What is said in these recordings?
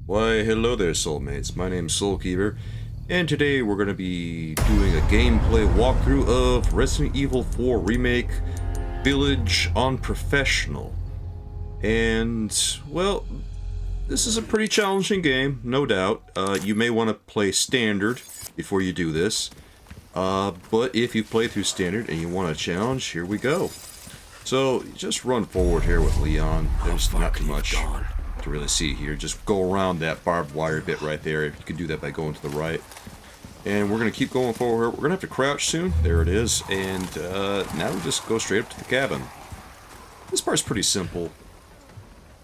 Why, hello there, soulmates. My name's Soulkeeper, and today we're going to be doing a gameplay walkthrough of Resident Evil 4 Remake Village on Professional. And, well, this is a pretty challenging game, no doubt. You may want to play Standard before you do this. But if you play through Standard and you want a challenge, here we go. So, just run forward here with Leon. There's not too much to really see here. Just go around that barbed wire bit right there. You can do that by going to the right. And we're going to keep going forward. We're going to have to crouch soon. There it is. And now we just go straight up to the cabin. This part's pretty simple.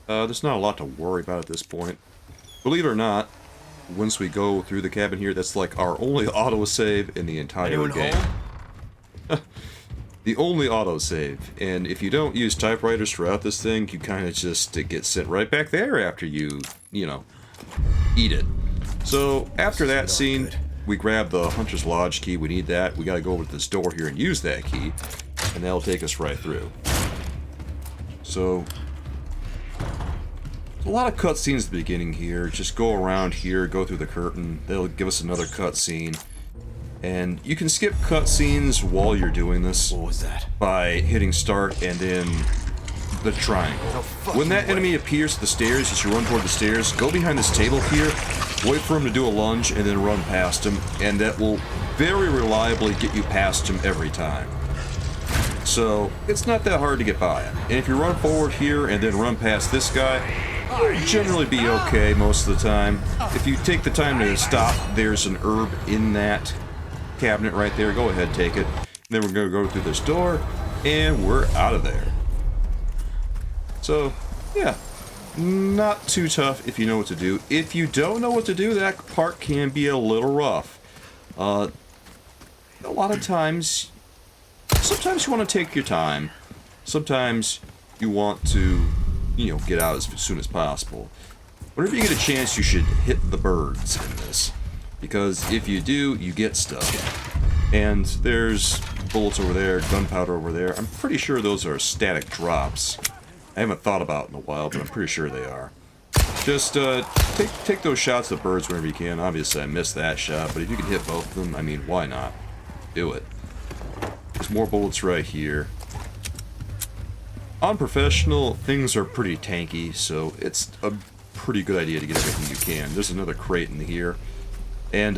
There's not a lot to worry about at this point. Believe it or not, once we go through the cabin here, that's like our only autosave in the entire game. The only autosave, and if you don't use typewriters throughout this thing, you kind of just get sent right back there after you know, eat it. So, after that scene, we grab the Hunter's Lodge key, we need that, we gotta go over to this door here and use that key, and that'll take us right through. So, a lot of cutscenes at the beginning here, just go around here, go through the curtain, they'll give us another cutscene. And you can skip cutscenes while you're doing this. What was that? By hitting start and then the triangle. When that enemy appears at the stairs, as you run toward the stairs, go behind this table here, wait for him to do a lunge, and then run past him, and that will very reliably get you past him every time. So, it's not that hard to get by him. And if you run forward here and then run past this guy, you'll generally be okay most of the time. If you take the time to stop, there's an herb in that cabinet right there. Go ahead, take it. Then we're going to go through this door, and we're out of there. So, yeah, not too tough if you know what to do. If you don't know what to do, that part can be a little rough. A lot of times, sometimes you want to take your time. Sometimes you want to, you know, get out as soon as possible. Whenever you get a chance, you should hit the birds in this. Because if you do, you get stuff. And there's bullets over there, gunpowder over there. I'm pretty sure those are static drops. I haven't thought about it in a while, but I'm pretty sure they are. Just take those shots at birds whenever you can. Obviously, I missed that shot, but if you can hit both of them, I mean, why not? Do it. There's more bullets right here. On Professional, things are pretty tanky, so it's a pretty good idea to get everything you can. There's another crate in here. And,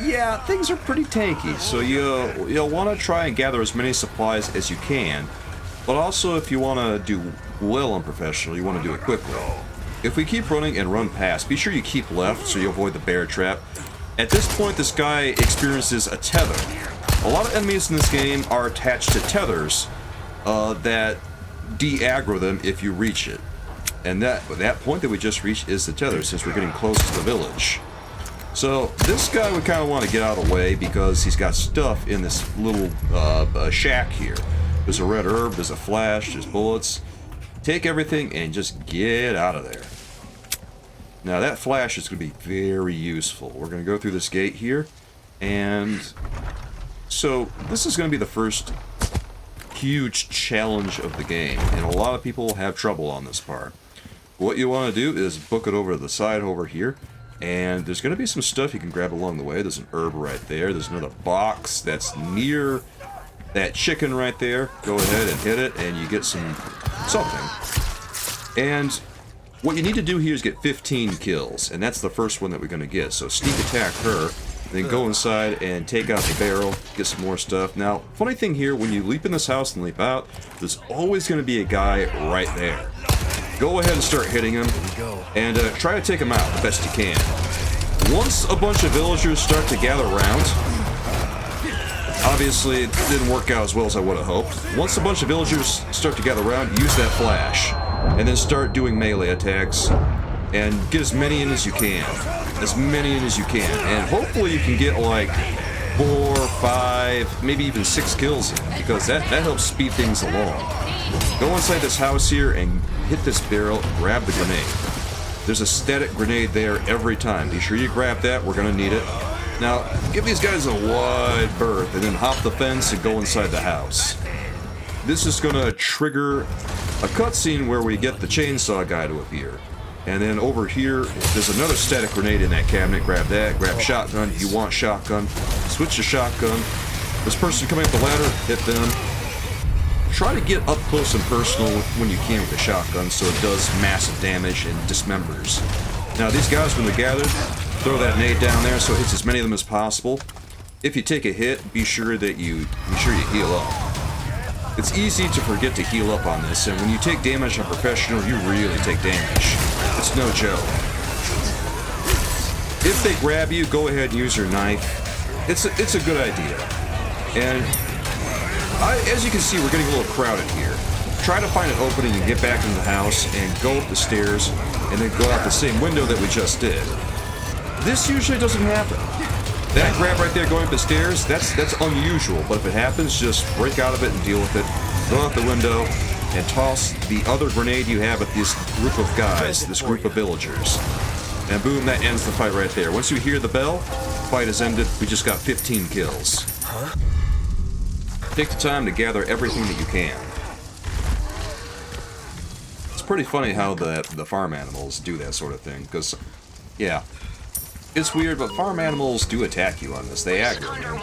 yeah, things are pretty tanky, so you'll want to try and gather as many supplies as you can, but also if you want to do well on Professional, you want to do it quickly. If we keep running and run past, be sure you keep left so you avoid the bear trap. At this point, this guy experiences a tether. A lot of enemies in this game are attached to tethers that de-aggro them if you reach it. And that point that we just reached is the tether, since we're getting close to the village. So, this guy we kind of want to get out of the way because he's got stuff in this little shack here. There's a red herb, there's a flash, there's bullets. Take everything and just get out of there. Now, that flash is going to be very useful. We're going to go through this gate here. And so, this is going to be the first huge challenge of the game. And a lot of people have trouble on this part. What you want to do is book it over to the side over here, and there's going to be some stuff you can grab along the way. There's an herb right there. There's another box that's near that chicken right there. Go ahead and hit it, and you get something. And what you need to do here is get 15 kills, and that's the first one that we're going to get. So sneak attack her, then go inside and take out the barrel, get some more stuff. Now, funny thing here, when you leap in this house and leap out, there's always going to be a guy right there. Go ahead and start hitting him, and try to take him out the best you can. Once a bunch of villagers start to gather around, obviously it didn't work out as well as I would have hoped. Once a bunch of villagers start to gather around, use that flash, and then start doing melee attacks, and get as many in as you can. As many in as you can, and hopefully you can get like 4, 5, maybe even 6 kills in, because that helps speed things along. Go inside this house here and hit this barrel, grab the grenade. There's a static grenade there every time. Be sure you grab that, we're gonna need it. Now, give these guys a wide berth and then hop the fence and go inside the house. This is gonna trigger a cutscene where we get the chainsaw guy to appear. And then over here, there's another static grenade in that cabinet. Grab that, grab shotgun. You want shotgun. Switch to shotgun. This person coming up the ladder, hit them. Try to get up close and personal when you can with the shotgun so it does massive damage and dismembers. Now these guys, when they're gathered, throw that nade down there so it hits as many of them as possible. If you take a hit, be sure you heal up. It's easy to forget to heal up on this, and when you take damage on professional, you really take damage. It's no joke. If they grab you, go ahead and use your knife. It's a good idea. And as you can see, we're getting a little crowded here. Try to find an opening and get back into the house and go up the stairs and then go out the same window that we just did. This usually doesn't happen. That grab right there going up the stairs, that's unusual, but if it happens, just break out of it and deal with it. Go out the window and toss the other grenade you have at this group of guys, this group of villagers. And boom, that ends the fight right there. Once you hear the bell, fight has ended. We just got 15 kills. Take the time to gather everything that you can. It's pretty funny how the farm animals do that sort of thing, because, yeah. It's weird, but farm animals do attack you on this. They aggro you.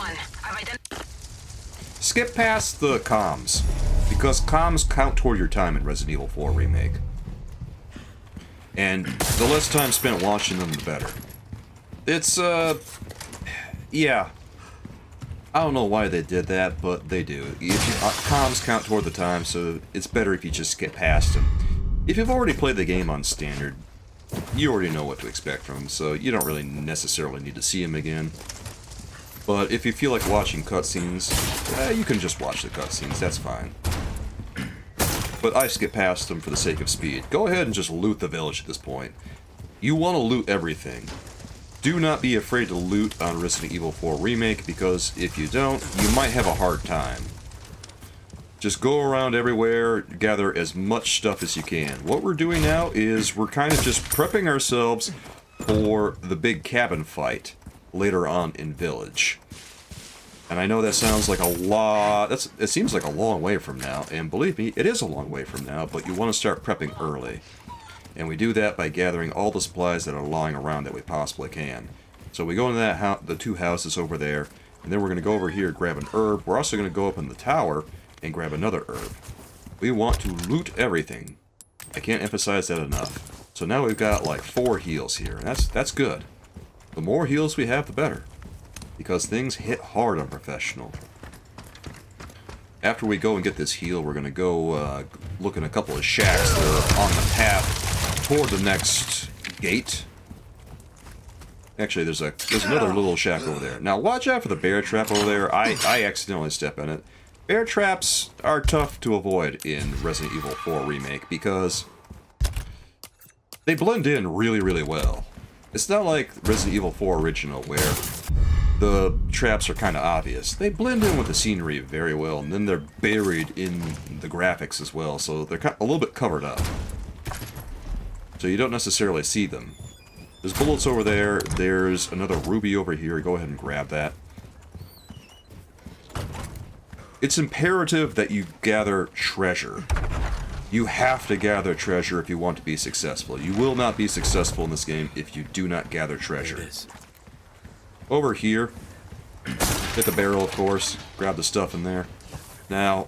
Skip past the comms, because comms count toward your time in Resident Evil 4 Remake. And the less time spent watching them, the better. It's, yeah. I don't know why they did that, but they do. Comms count toward the time, so it's better if you just skip past them. If you've already played the game on standard, you already know what to expect from him, so you don't really necessarily need to see him again. But if you feel like watching cutscenes, you can just watch the cutscenes, that's fine. But I skip past them for the sake of speed. Go ahead and just loot the village at this point. You want to loot everything. Do not be afraid to loot on Resident Evil 4 Remake, because if you don't, you might have a hard time. Just go around everywhere, gather as much stuff as you can. What we're doing now is we're kind of just prepping ourselves for the big cabin fight later on in Village. And I know that sounds like a lot, it seems like a long way from now, and believe me, it is a long way from now, but you want to start prepping early. And we do that by gathering all the supplies that are lying around that we possibly can. So we go into the two houses over there, and then we're going to go over here, grab an herb. We're also going to go up in the tower and grab another herb. We want to loot everything. I can't emphasize that enough. So now we've got like 4 heals here, and that's good. The more heals we have, the better, because things hit hard on professional. After we go and get this heal, we're going to go look in a couple of shacks that are on the path toward the next gate. Actually, there's another little shack over there. Now watch out for the bear trap over there. I accidentally step in it. Bear traps are tough to avoid in Resident Evil 4 Remake because they blend in really, really well. It's not like Resident Evil 4 Original where the traps are kind of obvious. They blend in with the scenery very well, and then they're buried in the graphics as well, so they're a little bit covered up. So you don't necessarily see them. There's bullets over there. There's another ruby over here. Go ahead and grab that. It's imperative that you gather treasure. You have to gather treasure if you want to be successful. You will not be successful in this game if you do not gather treasure. Over here, hit the barrel, of course. Grab the stuff in there. Now,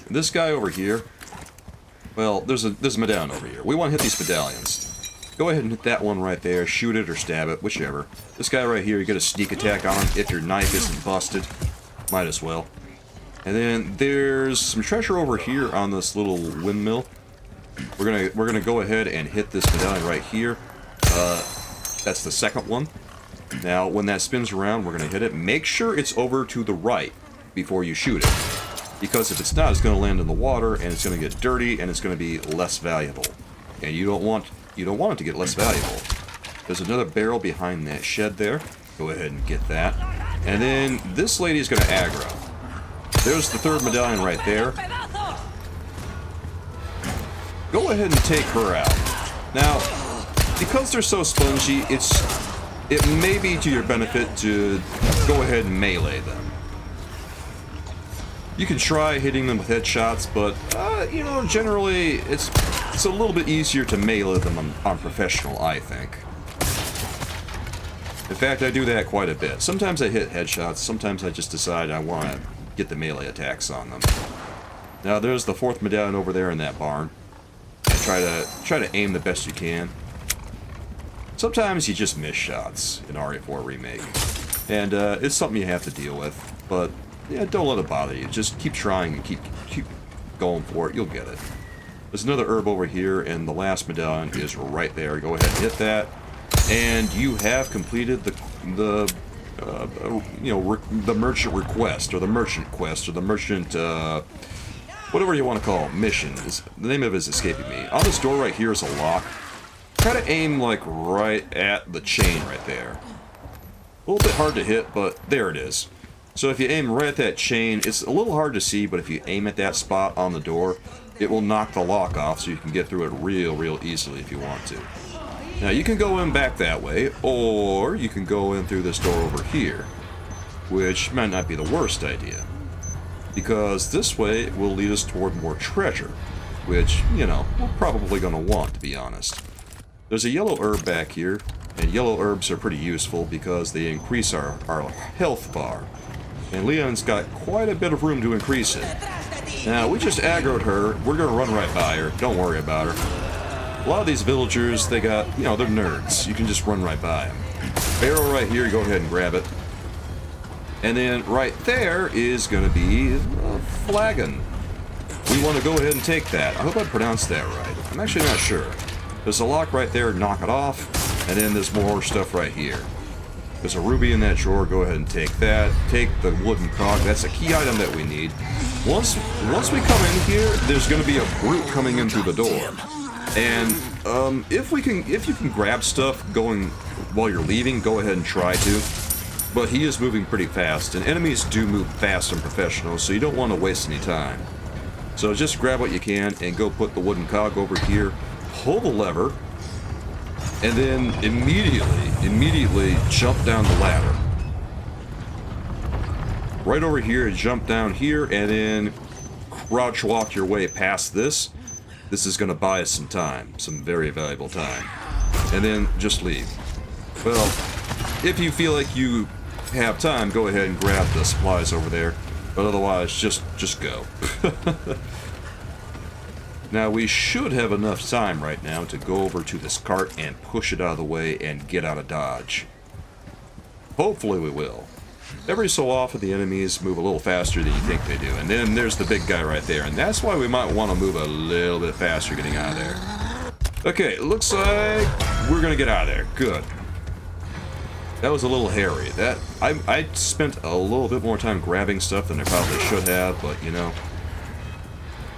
this guy over here, well, there's a medallion over here. We want to hit these medallions. Go ahead and hit that one right there. Shoot it or stab it, whichever. This guy right here, you get a sneak attack on him if your knife isn't busted. Might as well. And then there's some treasure over here on this little windmill. We're gonna go ahead and hit this medallion right here. That's the second one. Now, when that spins around, we're gonna hit it. Make sure it's over to the right before you shoot it, because if it's not, it's gonna land in the water and it's gonna get dirty and it's gonna be less valuable. And you don't want it to get less valuable. There's another barrel behind that shed there. Go ahead and get that. And then this lady's gonna aggro. There's the third medallion right there. Go ahead and take her out. Now, because they're so spongy, it may be to your benefit to go ahead and melee them. You can try hitting them with headshots, but, you know, generally, it's a little bit easier to melee them on professional, I think. In fact, I do that quite a bit. Sometimes I hit headshots, sometimes I just decide I want to get the melee attacks on them. Now, there's the 4th medallion over there in that barn. Try to aim the best you can. Sometimes you just miss shots in RE4 Remake. And it's something you have to deal with. But yeah, don't let it bother you. Just keep trying and keep going for it. You'll get it. There's another herb over here, and the last medallion is right there. Go ahead and hit that. And you have completed the merchant request, or the merchant quest, or the merchant whatever you want to call it, mission. The name of it is escaping me. On this door right here is a lock. Try to aim like right at the chain right there. A little bit hard to hit, but there it is. So if you aim right at that chain, it's a little hard to see, but if you aim at that spot on the door, it will knock the lock off so you can get through it real easily if you want to. Now you can go in back that way, or you can go in through this door over here, which might not be the worst idea, because this way will lead us toward more treasure, which, you know, we're probably going to want, to be honest. There's a yellow herb back here, and yellow herbs are pretty useful because they increase our health bar. And Leon's got quite a bit of room to increase it. Now, we just aggroed her. We're going to run right by her. Don't worry about her. A lot of these villagers, they got, you know, they're nerds. You can just run right by them. Barrel right here, go ahead and grab it. And then right there is going to be a flagon. We want to go ahead and take that. I hope I pronounced that right. I'm actually not sure. There's a lock right there, knock it off. And then there's more stuff right here. There's a ruby in that drawer, go ahead and take that. Take the wooden cog, that's a key item that we need. Once we come in here, there's going to be a brute coming in through the door. And if you can grab stuff going while you're leaving, go ahead and try to. But he is moving pretty fast, and enemies do move fast in professional, so you don't want to waste any time. So just grab what you can and go put the wooden cog over here, pull the lever, and then immediately jump down the ladder. Right over here, jump down here, and then crouch walk your way past this. This is going to buy us some time, some very valuable time. And then just leave. Well, if you feel like you have time, go ahead and grab the supplies over there. But otherwise, just go. Now, we should have enough time right now to go over to this cart and push it out of the way and get out of dodge. Hopefully we will. Every so often, the enemies move a little faster than you think they do. And then there's the big guy right there. And that's why we might want to move a little bit faster getting out of there. Okay, looks like we're going to get out of there. Good. That was a little hairy. I spent a little bit more time grabbing stuff than I probably should have, but, you know,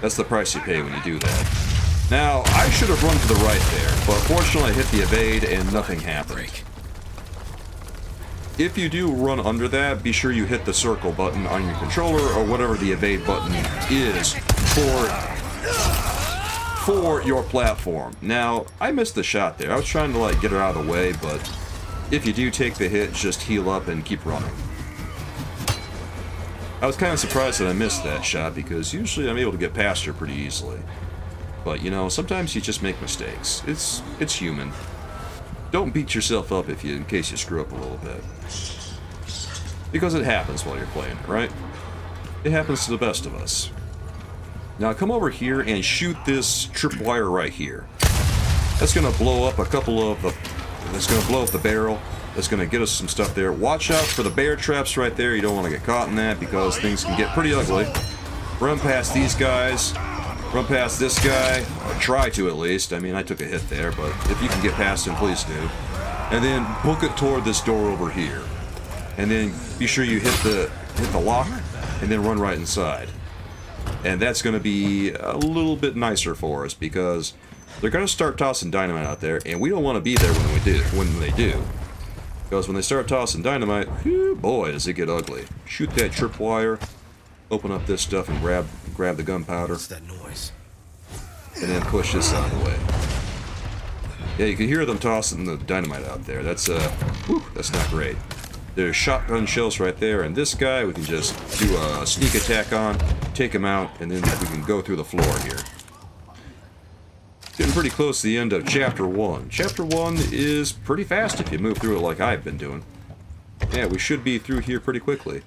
that's the price you pay when you do that. Now, I should have run to the right there, but fortunately I hit the evade and nothing happened. If you do run under that, be sure you hit the circle button on your controller or whatever the evade button is for your platform. Now, I missed the shot there. I was trying to, like, get her out of the way, but if you do take the hit, just heal up and keep running. I was kind of surprised that I missed that shot, because usually I'm able to get past her pretty easily. But, you know, sometimes you just make mistakes. It's human. Don't beat yourself up in case you screw up a little bit. Because it happens while you're playing, right? It happens to the best of us. Now come over here and shoot this tripwire right here. That's going to blow up a couple of the... That's going to blow up the barrel. That's going to get us some stuff there. Watch out for the bear traps right there. You don't want to get caught in that because things can get pretty ugly. Run past these guys. Run past this guy. Or try to, at least. I mean, I took a hit there, but if you can get past him, please do. And then book it toward this door over here. And then be sure you hit the lock and then run right inside. And that's going to be a little bit nicer for us because they're going to start tossing dynamite out there, and we don't want to be there when they do. Because when they start tossing dynamite, whew, boy, does it get ugly. Shoot that tripwire, open up this stuff, and grab the gunpowder. What's that noise? And then push this out of the way. Yeah, you can hear them tossing the dynamite out there. That's not great. There's shotgun shells right there, and this guy we can just do a sneak attack on, take him out, and then we can go through the floor here. Getting pretty close to the end of Chapter 1. Chapter 1 is pretty fast if you move through it like I've been doing. Yeah, we should be through here pretty quickly.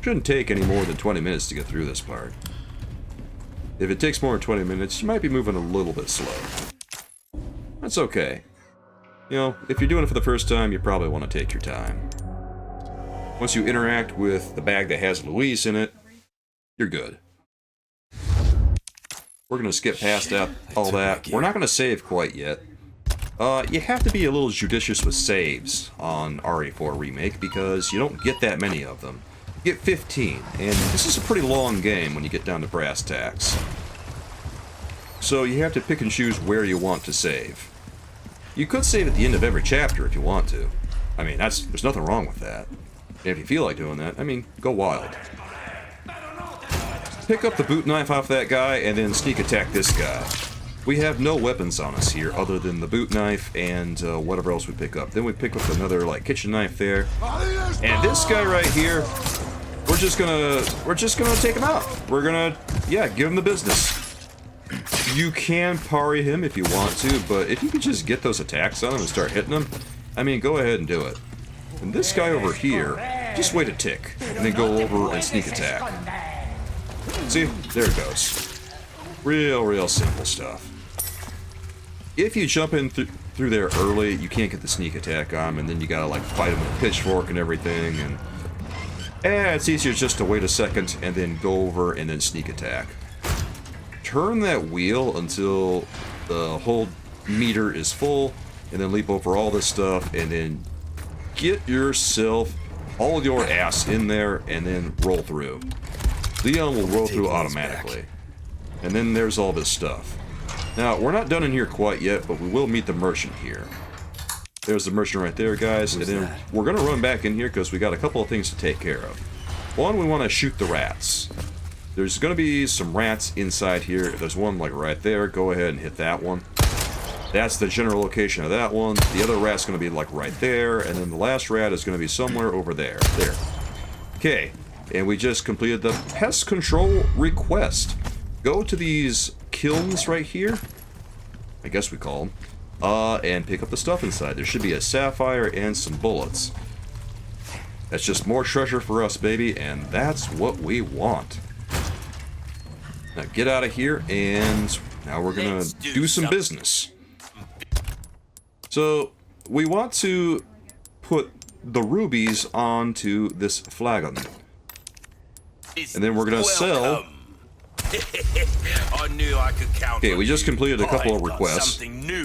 Shouldn't take any more than 20 minutes to get through this part. If it takes more than 20 minutes, you might be moving a little bit slow. That's okay. You know, if you're doing it for the first time, you probably want to take your time. Once you interact with the bag that has Luis in it, you're good. We're going to skip past all that. We're not going to save quite yet. You have to be a little judicious with saves on RE4 Remake because you don't get that many of them. You get 15, and this is a pretty long game when you get down to brass tacks. So you have to pick and choose where you want to save. You could save at the end of every chapter if you want to. I mean, there's nothing wrong with that. And if you feel like doing that, I mean, go wild. Pick up the boot knife off that guy and then sneak attack this guy. We have no weapons on us here other than the boot knife and whatever else we pick up. Then we pick up another like kitchen knife there. And this guy right here, we're just gonna take him out. We're gonna, yeah, give him the business. You can parry him if you want to, but if you could just get those attacks on him and start hitting him, I mean, go ahead and do it. And this guy over here, just wait a tick, and then go over and sneak attack. See? There it goes. Real simple stuff. If you jump in through there early, you can't get the sneak attack on him, and then you gotta like fight him with a pitchfork and everything, and it's easier just to wait a second and then go over and then sneak attack. Turn that wheel until the whole meter is full, and then leap over all this stuff, and then get yourself all your ass in there, and then roll through. Leon will roll through automatically. And then there's all this stuff. Now, we're not done in here quite yet, but we will meet the merchant here. There's the merchant right there, guys, and then we're going to run back in here because we got a couple of things to take care of. One, we want to shoot the rats. There's going to be some rats inside here. If there's one like right there, go ahead and hit that one. That's the general location of that one. The other rat's going to be like right there, and then the last rat is going to be somewhere over there. There. Okay, and we just completed the pest control request. Go to these kilns right here, I guess we call them, and pick up the stuff inside. There should be a sapphire and some bullets. That's just more treasure for us, baby, and that's what we want. Now get out of here, and now we're gonna do some business. So, we want to put the rubies onto this flagon. And then we're gonna sell... I knew I could count. Okay, we just completed a couple of requests,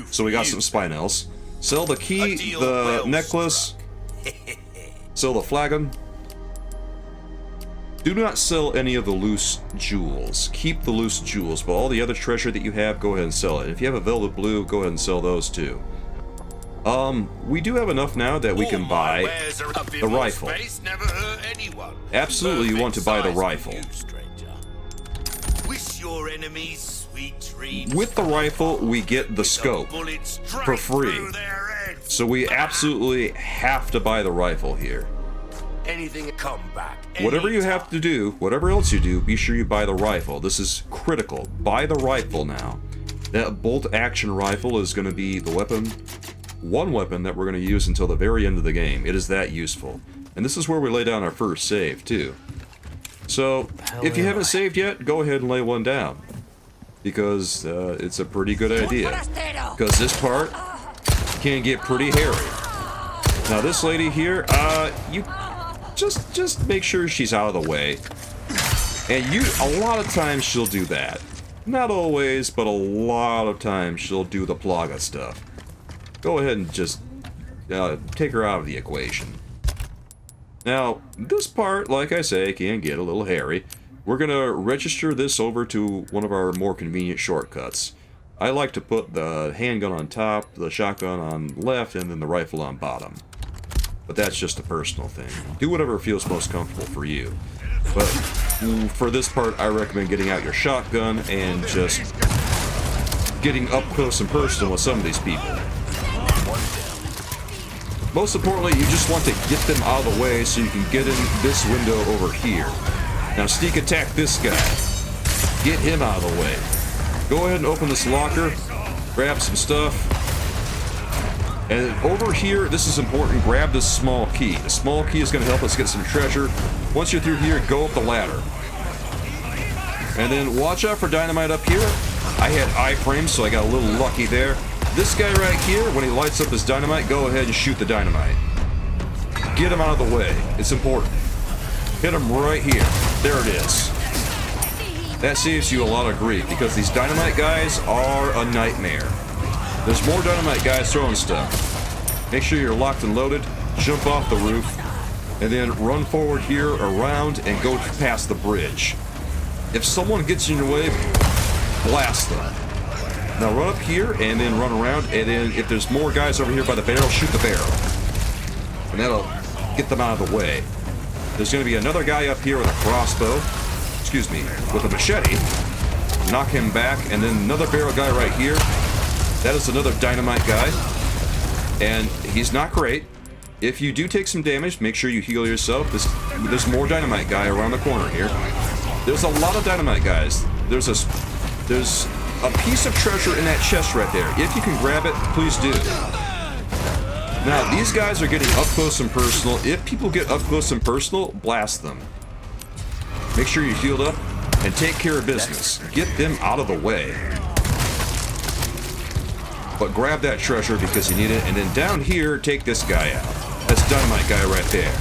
so we got some spinels. Sell the key, the necklace, sell the flagon. Do not sell any of the loose jewels. Keep the loose jewels, but all the other treasure that you have, go ahead and sell it. If you have a velvet blue, go ahead and sell those too. We do have enough now that we can buy the rifle. Absolutely, you want to buy the rifle. With the rifle, we get the scope for free. So we absolutely have to buy the rifle here. Whatever you have to do, whatever else you do, be sure you buy the rifle. This is critical. Buy the rifle now. That bolt action rifle is going to be the weapon, one weapon that we're going to use until the very end of the game. It is that useful. And this is where we lay down our first save, too. So, if you haven't saved yet, go ahead and lay one down. Because it's a pretty good idea. Because this part can get pretty hairy. Now this lady here, you just make sure she's out of the way. And a lot of times she'll do that. Not always, but a lot of times she'll do the plaga stuff. Go ahead and just take her out of the equation. Now, this part, like I say, can get a little hairy. We're going to register this over to one of our more convenient shortcuts. I like to put the handgun on top, the shotgun on left, and then the rifle on bottom. But that's just a personal thing. Do whatever feels most comfortable for you. But for this part, I recommend getting out your shotgun and just getting up close and personal with some of these people. Most importantly, you just want to get them out of the way so you can get in this window over here. Now sneak attack this guy. Get him out of the way. Go ahead and open this locker. Grab some stuff. And over here, this is important, grab this small key. The small key is going to help us get some treasure. Once you're through here, go up the ladder. And then watch out for dynamite up here. I had iframes, so I got a little lucky there. This guy right here, when he lights up his dynamite, go ahead and shoot the dynamite. Get him out of the way. It's important. Hit him right here. There it is. That saves you a lot of grief, because these dynamite guys are a nightmare. There's more dynamite guys throwing stuff. Make sure you're locked and loaded. Jump off the roof. And then run forward here, around, and go past the bridge. If someone gets in your way, blast them. Now run up here, and then run around, and then if there's more guys over here by the barrel, shoot the barrel. And that'll get them out of the way. There's going to be another guy up here with a crossbow. Excuse me, with a machete. Knock him back, and then another barrel guy right here. That is another dynamite guy. And he's not great. If you do take some damage, make sure you heal yourself. There's more dynamite guy around the corner here. There's a lot of dynamite guys. There's a piece of treasure in that chest right there. If you can grab it, please do. Now, these guys are getting up close and personal. If people get up close and personal, blast them. Make sure you're healed up and take care of business. Get them out of the way. But grab that treasure because you need it. And then down here, take this guy out. That's dynamite guy right there.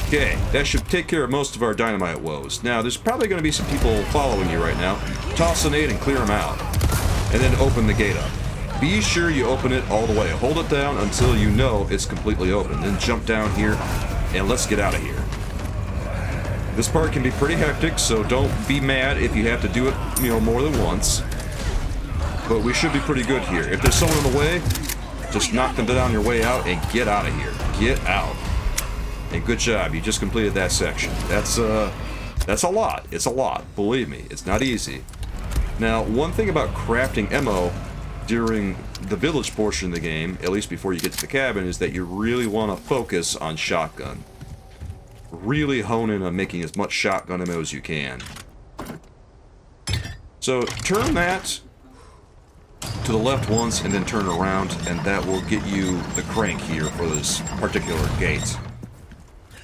Okay, that should take care of most of our dynamite woes. Now, there's probably going to be some people following you right now. Toss a nade and clear them out. And then open the gate up. Be sure you open it all the way. Hold it down until you know it's completely open. Then jump down here, and let's get out of here. This part can be pretty hectic, so don't be mad if you have to do it, more than once. But we should be pretty good here. If there's someone in the way, just knock them down your way out and get out of here. Get out. And good job, you just completed that section. That's a lot. It's a lot. Believe me, it's not easy. Now, one thing about crafting ammo during the village portion of the game, at least before you get to the cabin, is that you really want to focus on shotgun. Really hone in on making as much shotgun ammo as you can. So, turn that to the left once and then turn around, and that will get you the crank here for this particular gate.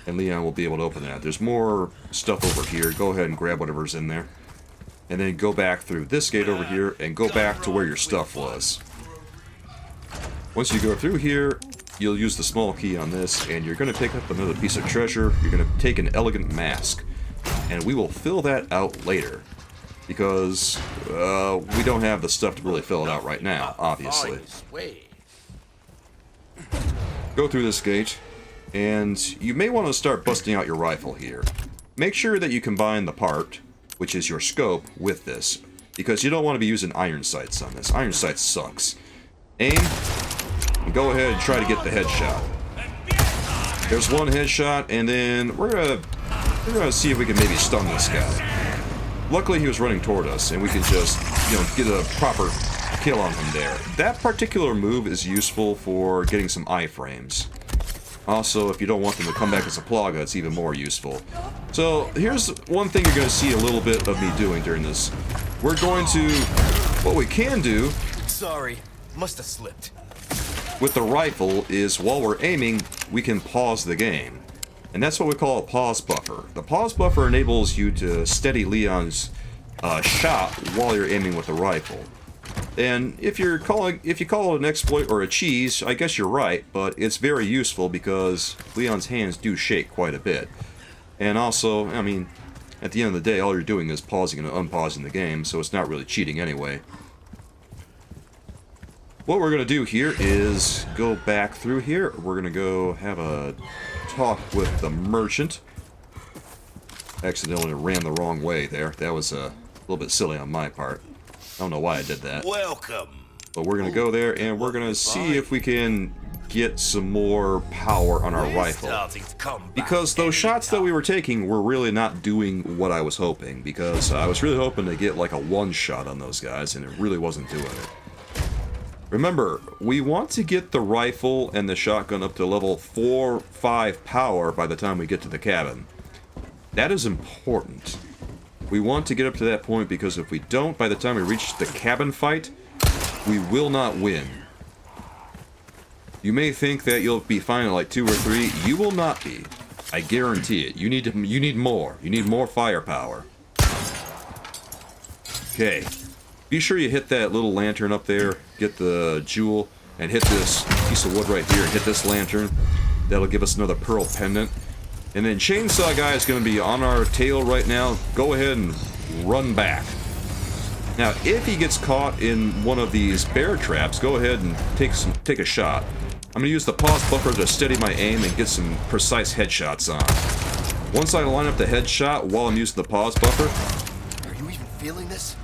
And Leon will be able to open that. There's more stuff over here. Go ahead and grab whatever's in there. And then go back through this gate over here and go back to where your stuff was. Once you go through here, you'll use the small key on this, and you're going to pick up another piece of treasure. You're going to take an elegant mask. And we will fill that out later. Because we don't have the stuff to really fill it out right now, obviously. Go through this gate. And you may want to start busting out your rifle here. Make sure that you combine the part, which is your scope, with this. Because you don't want to be using iron sights on this. Iron sights sucks. Aim, and go ahead and try to get the headshot. There's one headshot, and then we're gonna see if we can maybe stun this guy. Luckily he was running toward us, and we can just, get a proper kill on him there. That particular move is useful for getting some iframes. Also, if you don't want them to come back as a plaga, it's even more useful. So, here's one thing you're going to see a little bit of me doing during this. We're going to... What we can do... Sorry, must have slipped. With the rifle is, while we're aiming, we can pause the game. And that's what we call a pause buffer. The pause buffer enables you to steady Leon's shot while you're aiming with the rifle. And if you call it an exploit or a cheese, I guess you're right, but it's very useful because Leon's hands do shake quite a bit. And also, I mean, at the end of the day, all you're doing is pausing and unpausing the game, so it's not really cheating anyway. What we're going to do here is go back through here. We're going to go have a talk with the merchant. Accidentally ran the wrong way there. That was a little bit silly on my part. I don't know why I did that. Welcome. But we're going to go there, and we're going to see if we can get some more power on our rifle. Because those shots that we were taking were really not doing what I was hoping. Because I was really hoping to get like a one-shot on those guys, and it really wasn't doing it. Remember, we want to get the rifle and the shotgun up to level 4-5 power by the time we get to the cabin. That is important. We want to get up to that point because if we don't, by the time we reach the cabin fight, we will not win. You may think that you'll be fine at like 2 or 3. You will not be. I guarantee it. You need more. You need more firepower. Okay. Be sure you hit that little lantern up there, get the jewel, and hit this piece of wood right here, and hit this lantern. That'll give us another pearl pendant. And then Chainsaw Guy is going to be on our tail right now. Go ahead and run back. Now, if he gets caught in one of these bear traps, go ahead and take a shot. I'm going to use the pause buffer to steady my aim and get some precise headshots on. Once I line up the headshot while I'm using the pause buffer, Are you even feeling this?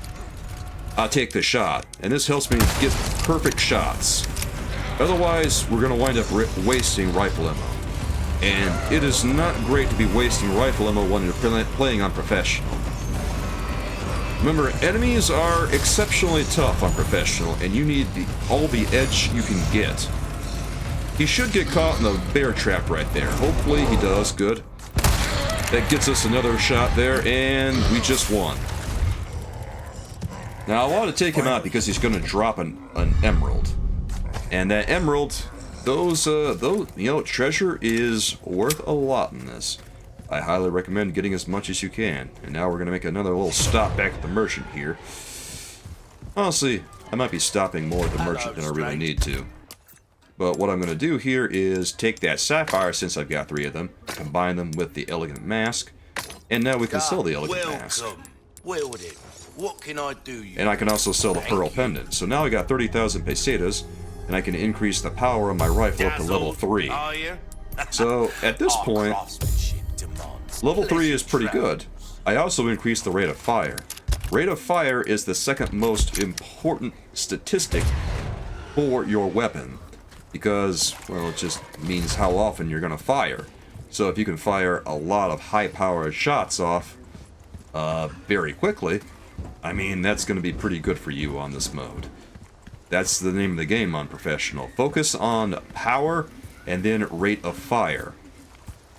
I'll take the shot, and this helps me get perfect shots. Otherwise, we're going to wind up wasting rifle ammo. And it is not great to be wasting rifle ammo when you're playing on professional. Remember, enemies are exceptionally tough on professional, and you need all the edge you can get. He should get caught in the bear trap right there. Hopefully he does. Good. That gets us another shot there, and we just won. Now, I want to take him out because he's going to drop an emerald. And that emerald, those, you know, treasure is worth a lot in this. I highly recommend getting as much as you can. And now we're going to make another little stop back at the merchant here. Honestly, I might be stopping more at the merchant than I really need to. But what I'm going to do here is take that sapphire, since I've got 3 of them, combine them with the elegant mask, and now we can sell the elegant mask. Welcome. What can I do you? And I can also sell the pearl pendant. So now I got 30,000 pesetas, and I can increase the power of my rifle up to level 3. So at this point, level 3 is pretty good. I also increased the rate of fire. Rate of fire is the second most important statistic for your weapon. Because, well, it just means how often you're going to fire. So if you can fire a lot of high-powered shots off very quickly, I mean, that's going to be pretty good for you on this mode. That's the name of the game on Professional. Focus on power and then rate of fire.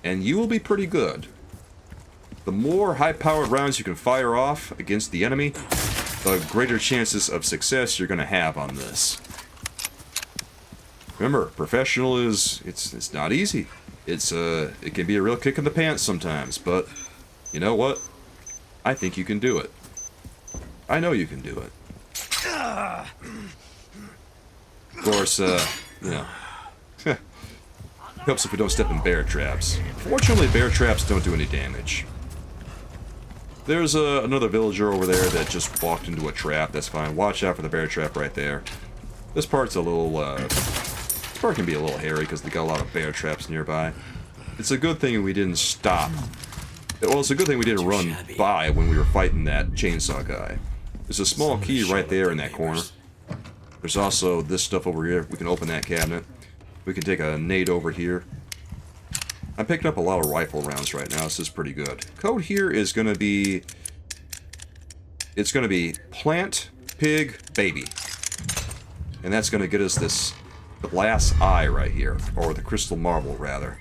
And you will be pretty good. The more high-powered rounds you can fire off against the enemy, the greater chances of success you're going to have on this. Remember, Professional is, it's not easy. It can be a real kick in the pants sometimes, but you know what? I think you can do it. I know you can do it. Of course, you know, helps if we don't step in bear traps. Fortunately, bear traps don't do any damage. There's another villager over there that just walked into a trap. That's fine. Watch out for the bear trap right there. This part's a little, this part can be a little hairy because they got a lot of bear traps nearby. It's a good thing we didn't stop. Well, it's a good thing we didn't run by when we were fighting that chainsaw guy. There's a small key right there in that corner. There's also this stuff over here. We can open that cabinet. We can take a nade over here. I'm picking up a lot of rifle rounds right now. This is pretty good. Code here is going to be... It's going to be plant, pig, baby. And that's going to get us this glass eye right here. Or the crystal marble, rather.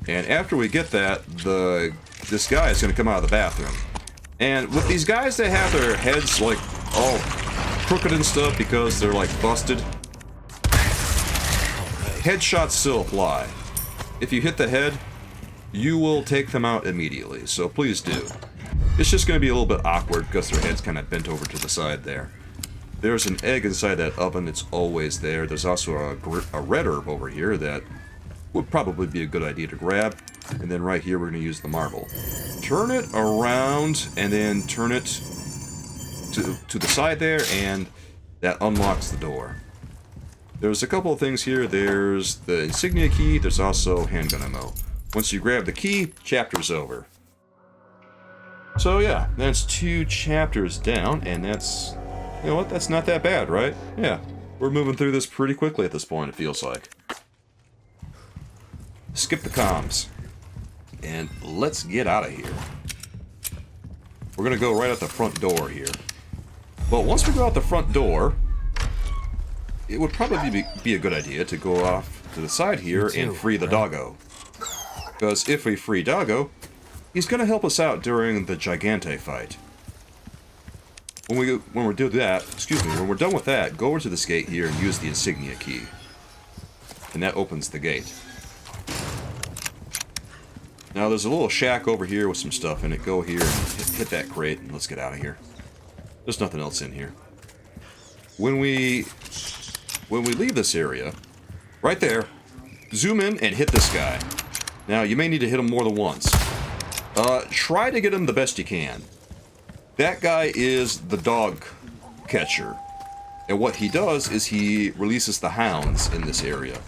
And after we get that, this guy is going to come out of the bathroom. And with these guys that have their heads, like, all crooked and stuff because they're, like, busted, headshots still apply. If you hit the head, you will take them out immediately, so please do. It's just going to be a little bit awkward because their head's kind of bent over to the side there. There's an egg inside that oven, it's always there. There's also a red herb over here that would probably be a good idea to grab. And then right here we're going to use the marble. Turn it around and then turn it to the side there, and that unlocks the door. There's a couple of things here. There's the insignia key. There's also handgun ammo. Once you grab the key, chapter's over. So yeah, that's 2 chapters down, and that's, you know what, that's not that bad, right? Yeah, we're moving through this pretty quickly at this point, it feels like. Skip the comms. And let's get out of here. We're going to go right out the front door here. But once we go out the front door, it would probably be a good idea to go off to the side here and free the doggo. Because if we free doggo, he's going to help us out during the Gigante fight. When we're done that, when we're done with that, go over to this gate here and use the insignia key. And that opens the gate. Now there's a little shack over here with some stuff in it. Go here and hit that crate and let's get out of here. There's nothing else in here. When we leave this area, right there, zoom in and hit this guy. Now you may need to hit him more than once. Try to get him the best you can. That guy is the dog catcher. And what he does is he releases the hounds in this area.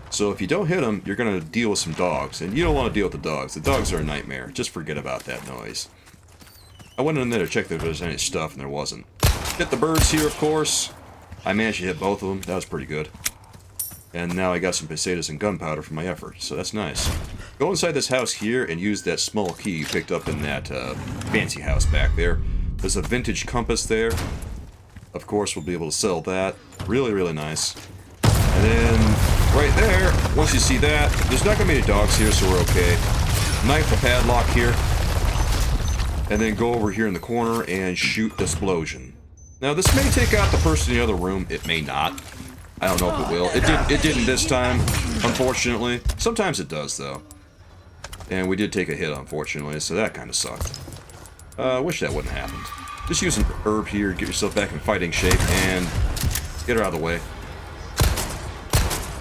So if you don't hit him, you're going to deal with some dogs. And you don't want to deal with the dogs. The dogs are a nightmare. Just forget about that noise. I went in there to check if there was any stuff, and there wasn't. Hit the birds here, of course. I managed to hit both of them. That was pretty good. And now I got some pesetas and gunpowder for my effort, so that's nice. Go inside this house here and use that small key you picked up in that fancy house back there. There's a vintage compass there. Of course, we'll be able to sell that. Really, really nice. And then, right there, once you see that, there's not going to be any dogs here, so we're okay. Knife the padlock here. And then go over here in the corner and shoot the explosion. Now, this may take out the person in the other room. It may not. I don't know if it will. It didn't this time, unfortunately. Sometimes it does, though. And we did take a hit, unfortunately, so that kind of sucked. I wish that wouldn't have happened. Just use an herb here, get yourself back in fighting shape, and get her out of the way.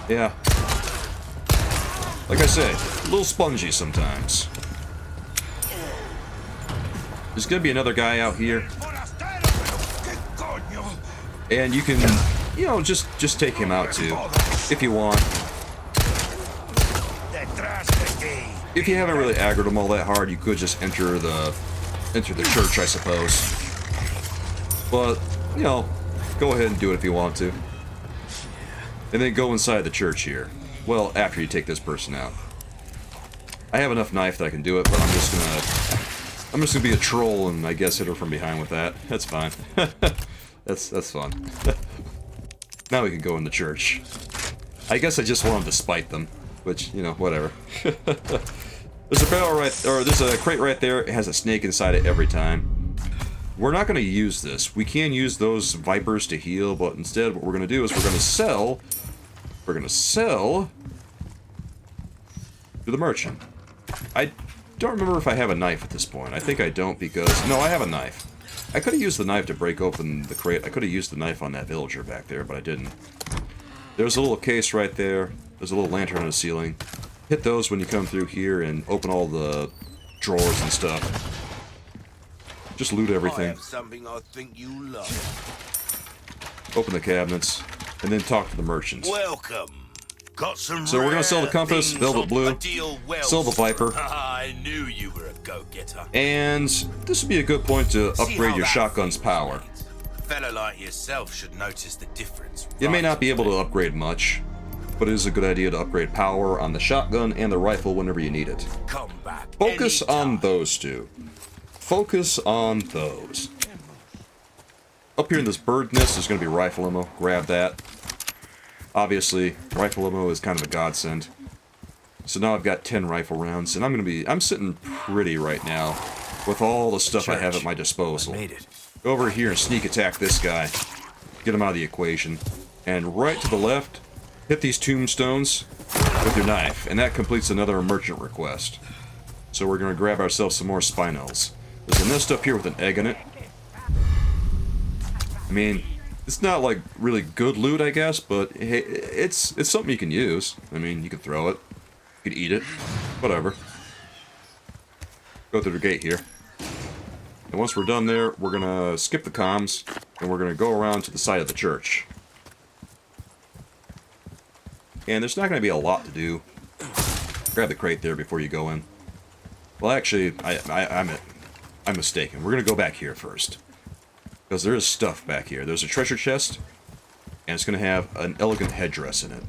Yeah. Like I say, a little spongy sometimes. There's gonna be another guy out here. And you can, you know, just take him out too, if you want. If you haven't really aggroed him all that hard, you could just enter the church, I suppose. But, you know, go ahead and do it if you want to. And then go inside the church here. Well, after you take this person out. I have enough knife that I can do it, but I'm just gonna be a troll and I guess hit her from behind with that. That's fine. That's fun. Now we can go in the church. I guess I just wanted to spite them, which, you know, whatever. There's a barrel there's a crate right there. It has a snake inside it every time. We're not going to use this. We can use those vipers to heal, but instead what we're going to do is we're going to sell to the merchant. I don't remember if I have a knife at this point. I think I don't because... No, I have a knife. I could have used the knife to break open the crate. I could have used the knife on that villager back there, but I didn't. There's a little case right there. There's a little lantern on the ceiling. Hit those when you come through here and open all the drawers and stuff. Just loot everything. I have something I think you love. Open the cabinets, and then talk to the merchants. Welcome. Got some So we're gonna sell the compass, velvet blue, sell the viper. I knew you were a go-getter. And this would be a good point to upgrade your shotgun's power. A fella like yourself should notice the difference. You may not be able to upgrade much, but it is a good idea to upgrade power on the shotgun and the rifle whenever you need it. Come back. Focus on those two. Focus on those. Up here in this bird nest, there's going to be rifle ammo. Grab that. Obviously, rifle ammo is kind of a godsend. So now I've got 10 rifle rounds, and I'm sitting pretty right now with all the stuff I have at my disposal. Go over here and sneak attack this guy. Get him out of the equation. And right to the left, hit these tombstones with your knife, and that completes another merchant request. So we're going to grab ourselves some more spinels. There's a nest up here with an egg in it. I mean, it's not like really good loot, I guess, but hey, it's something you can use. I mean, you can throw it, you can eat it, whatever. Go through the gate here. And once we're done there, we're gonna skip the comms, and we're gonna go around to the side of the church. And there's not gonna be a lot to do. Grab the crate there before you go in. Well, actually, I'm mistaken. We're gonna go back here first. Because there is stuff back here. There's a treasure chest, and it's going to have an elegant headdress in it.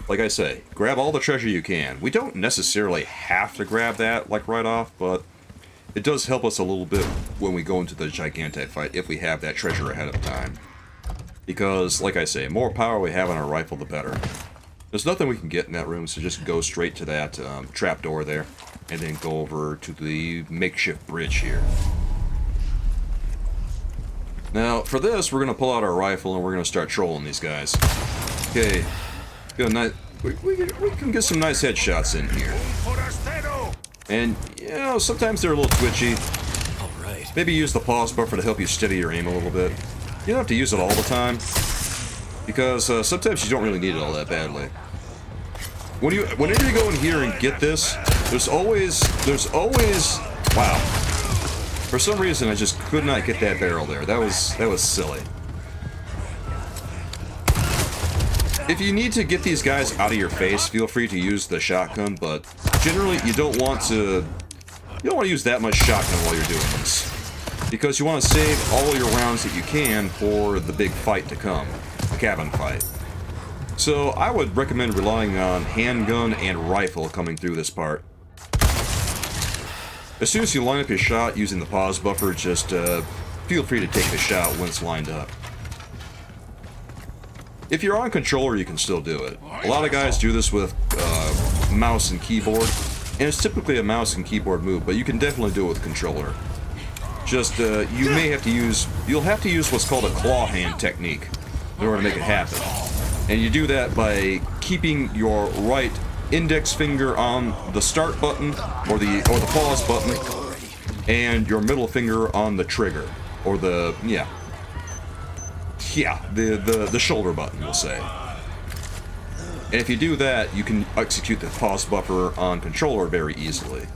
Like I say, grab all the treasure you can. We don't necessarily have to grab that, like, right off, but it does help us a little bit when we go into the Gigante fight, if we have that treasure ahead of time. Because, like I say, more power we have on our rifle, the better. There's nothing we can get in that room, so just go straight to that trapdoor there, and then go over to the makeshift bridge here. Now, for this, we're going to pull out our rifle, and we're going to start trolling these guys. Okay, we can get some nice headshots in here. And, you know, sometimes they're a little twitchy. Alright. Maybe use the pause buffer to help you steady your aim a little bit. You don't have to use it all the time, because sometimes you don't really need it all that badly. Whenever you go in here and get this, there's always, wow. For some reason, I just could not get that barrel there. That was silly. If you need to get these guys out of your face, feel free to use the shotgun, but generally you don't want to use that much shotgun while you're doing this, because you want to save all your rounds that you can for the big fight to come, the cabin fight. So I would recommend relying on handgun and rifle coming through this part. As soon as you line up your shot using the pause buffer, just feel free to take the shot when it's lined up. If you're on controller, you can still do it. A lot of guys do this with mouse and keyboard, and it's typically a mouse and keyboard move, but you can definitely do it with controller. Just, you'll have to use what's called a claw hand technique in order to make it happen. And you do that by keeping your right index finger on the start button, or the pause button, and your middle finger on the trigger, or the shoulder button, we'll say. And if you do that, you can execute the pause buffer on controller very easily.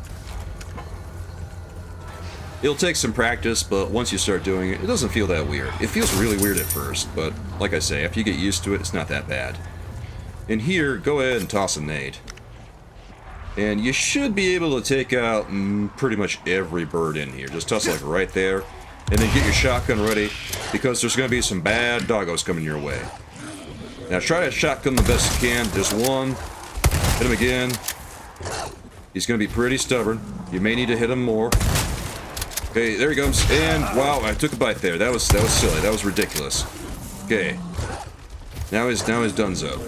It'll take some practice, but once you start doing it, it doesn't feel that weird. It feels really weird at first, but like I say, after you get used to it, it's not that bad. And here, go ahead and toss a nade. And you should be able to take out pretty much every bird in here. Just toss it like right there, and then get your shotgun ready, because there's going to be some bad doggos coming your way. Now try to shotgun the best you can. There's one. Hit him again. He's going to be pretty stubborn. You may need to hit him more. Okay, there he comes, and wow, I took a bite there. That was silly. That was ridiculous. Okay, now he's dunzo.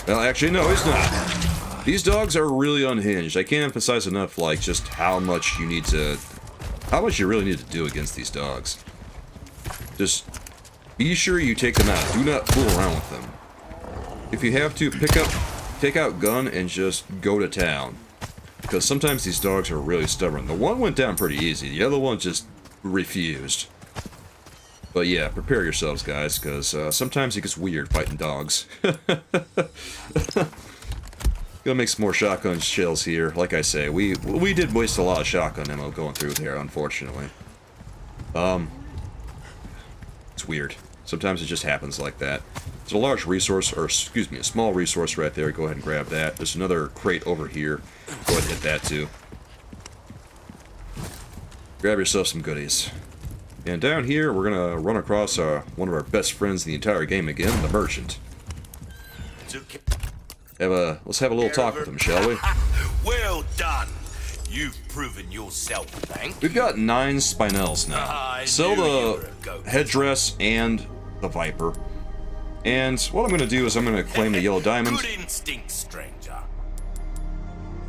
Well, actually, no, he's not. These dogs are really unhinged. I can't emphasize enough, like, just how much you really need to do against these dogs. Just be sure you take them out. Do not fool around with them. If you have to, take out gun and just go to town. Because sometimes these dogs are really stubborn. The one went down pretty easy. The other one just refused. But yeah, prepare yourselves, guys, because sometimes it gets weird fighting dogs. Gonna make some more shotgun shells here. Like I say, we did waste a lot of shotgun ammo going through there, unfortunately. It's weird. Sometimes it just happens like that. It's a large resource, or excuse me, a small resource right there. Go ahead and grab that. There's another crate over here. Go ahead and hit that too. Grab yourself some goodies. And down here, we're gonna run across one of our best friends in the entire game again, the merchant. Let's have a little talk with him, shall we? Well done. You've proven yourself, thank you. We've got 9 spinels now. Sell the headdress and the viper. And what I'm going to do is I'm going to claim the yellow diamond. Good instinct, stranger.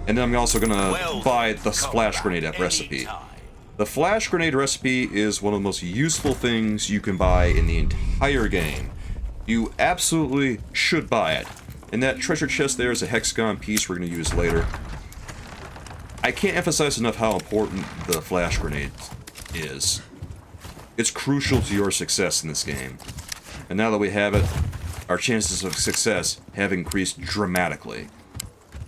And then I'm also going to buy the flash grenade recipe. The flash grenade recipe is one of the most useful things you can buy in the entire game. You absolutely should buy it. And that treasure chest there is a hexagon piece we're going to use later. I can't emphasize enough how important the flash grenade is. It's crucial to your success in this game. And now that we have it, our chances of success have increased dramatically.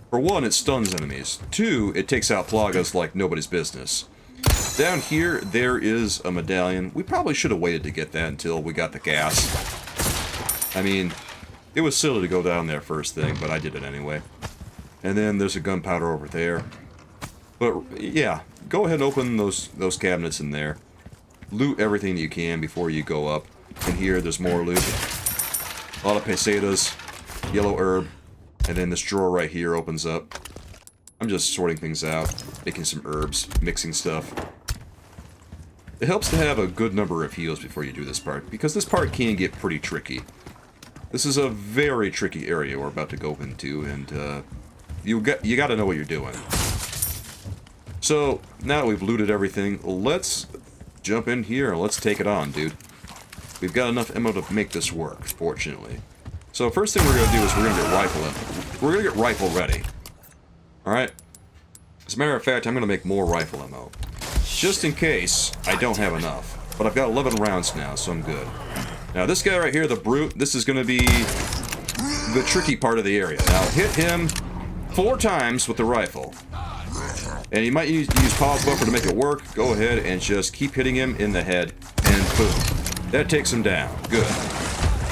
For one, it stuns enemies. 2, it takes out plagas like nobody's business. Down here, there is a medallion. We probably should have waited to get that until we got the gas. I mean, it was silly to go down there first thing, but I did it anyway. And then there's a gunpowder over there. But yeah, go ahead and open those cabinets in there. Loot everything that you can before you go up. And here, there's more loot. A lot of pesetas, yellow herb, and then this drawer right here opens up. I'm just sorting things out, making some herbs, mixing stuff. It helps to have a good number of heals before you do this part, because this part can get pretty tricky. This is a very tricky area we're about to go into, and you got to know what you're doing. So, now that we've looted everything, let's jump in here and let's take it on, dude. We've got enough ammo to make this work, fortunately. So, first thing we're going to do is we're going to get rifle ammo. We're going to get rifle ready. Alright? As a matter of fact, I'm going to make more rifle ammo. Just in case I don't have enough. But I've got 11 rounds now, so I'm good. Now, this guy right here, the brute, this is going to be the tricky part of the area. Now, hit him 4 times with the rifle. And you might use pause buffer to make it work. Go ahead and just keep hitting him in the head, and boom. That takes him down. Good.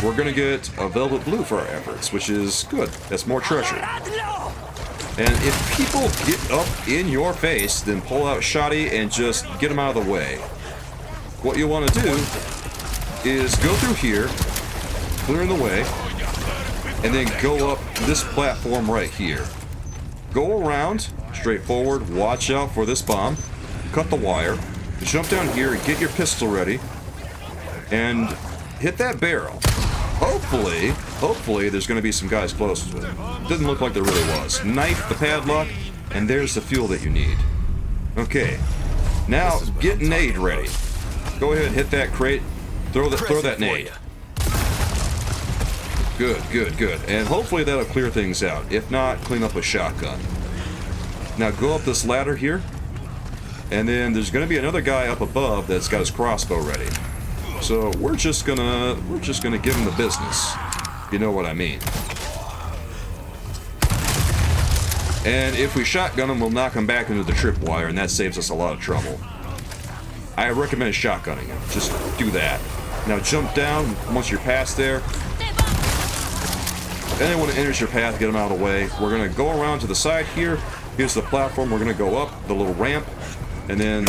We're going to get a velvet blue for our efforts, which is good. That's more treasure. And if people get up in your face, then pull out Shoddy and just get them out of the way. What you want to do is go through here, clearing the way, and then go up this platform right here. Go around, straight forward, watch out for this bomb, cut the wire, jump down here, get your pistol ready, and hit that barrel. Hopefully there's going to be some guys close to it. Doesn't look like there really was. Knife the padlock, and there's the fuel that you need. Okay, now get nade ready. Go ahead, hit that crate, throw that nade. Good. And hopefully that'll clear things out. If not, clean up a shotgun. Now go up this ladder here, and then there's going to be another guy up above that's got his crossbow ready. So we're just gonna give him the business. You know what I mean. And if we shotgun him, we'll knock him back into the tripwire, and that saves us a lot of trouble. I recommend shotgunning him. Just do that. Now jump down once you're past there. Anyone that enters your path, get them out of the way. We're gonna go around to the side here. Here's the platform. We're gonna go up the little ramp, and then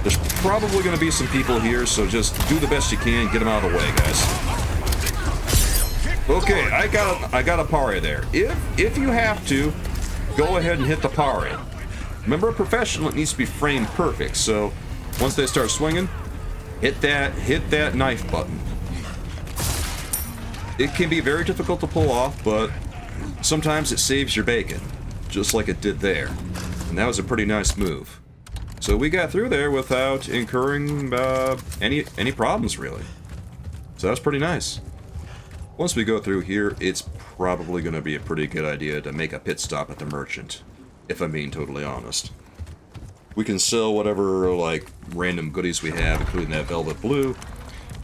there's probably going to be some people here, so just do the best you can. Get them out of the way, guys. Okay, I got a parry there. If you have to, go ahead and hit the parry. Remember, a professional, it needs to be framed perfect. So once they start swinging, hit that knife button. It can be very difficult to pull off, but sometimes it saves your bacon, just like it did there. And that was a pretty nice move. So we got through there without incurring any problems, really. So that was pretty nice. Once we go through here, it's probably going to be a pretty good idea to make a pit stop at the merchant, if I'm being totally honest. We can sell whatever, like, random goodies we have, including that velvet blue,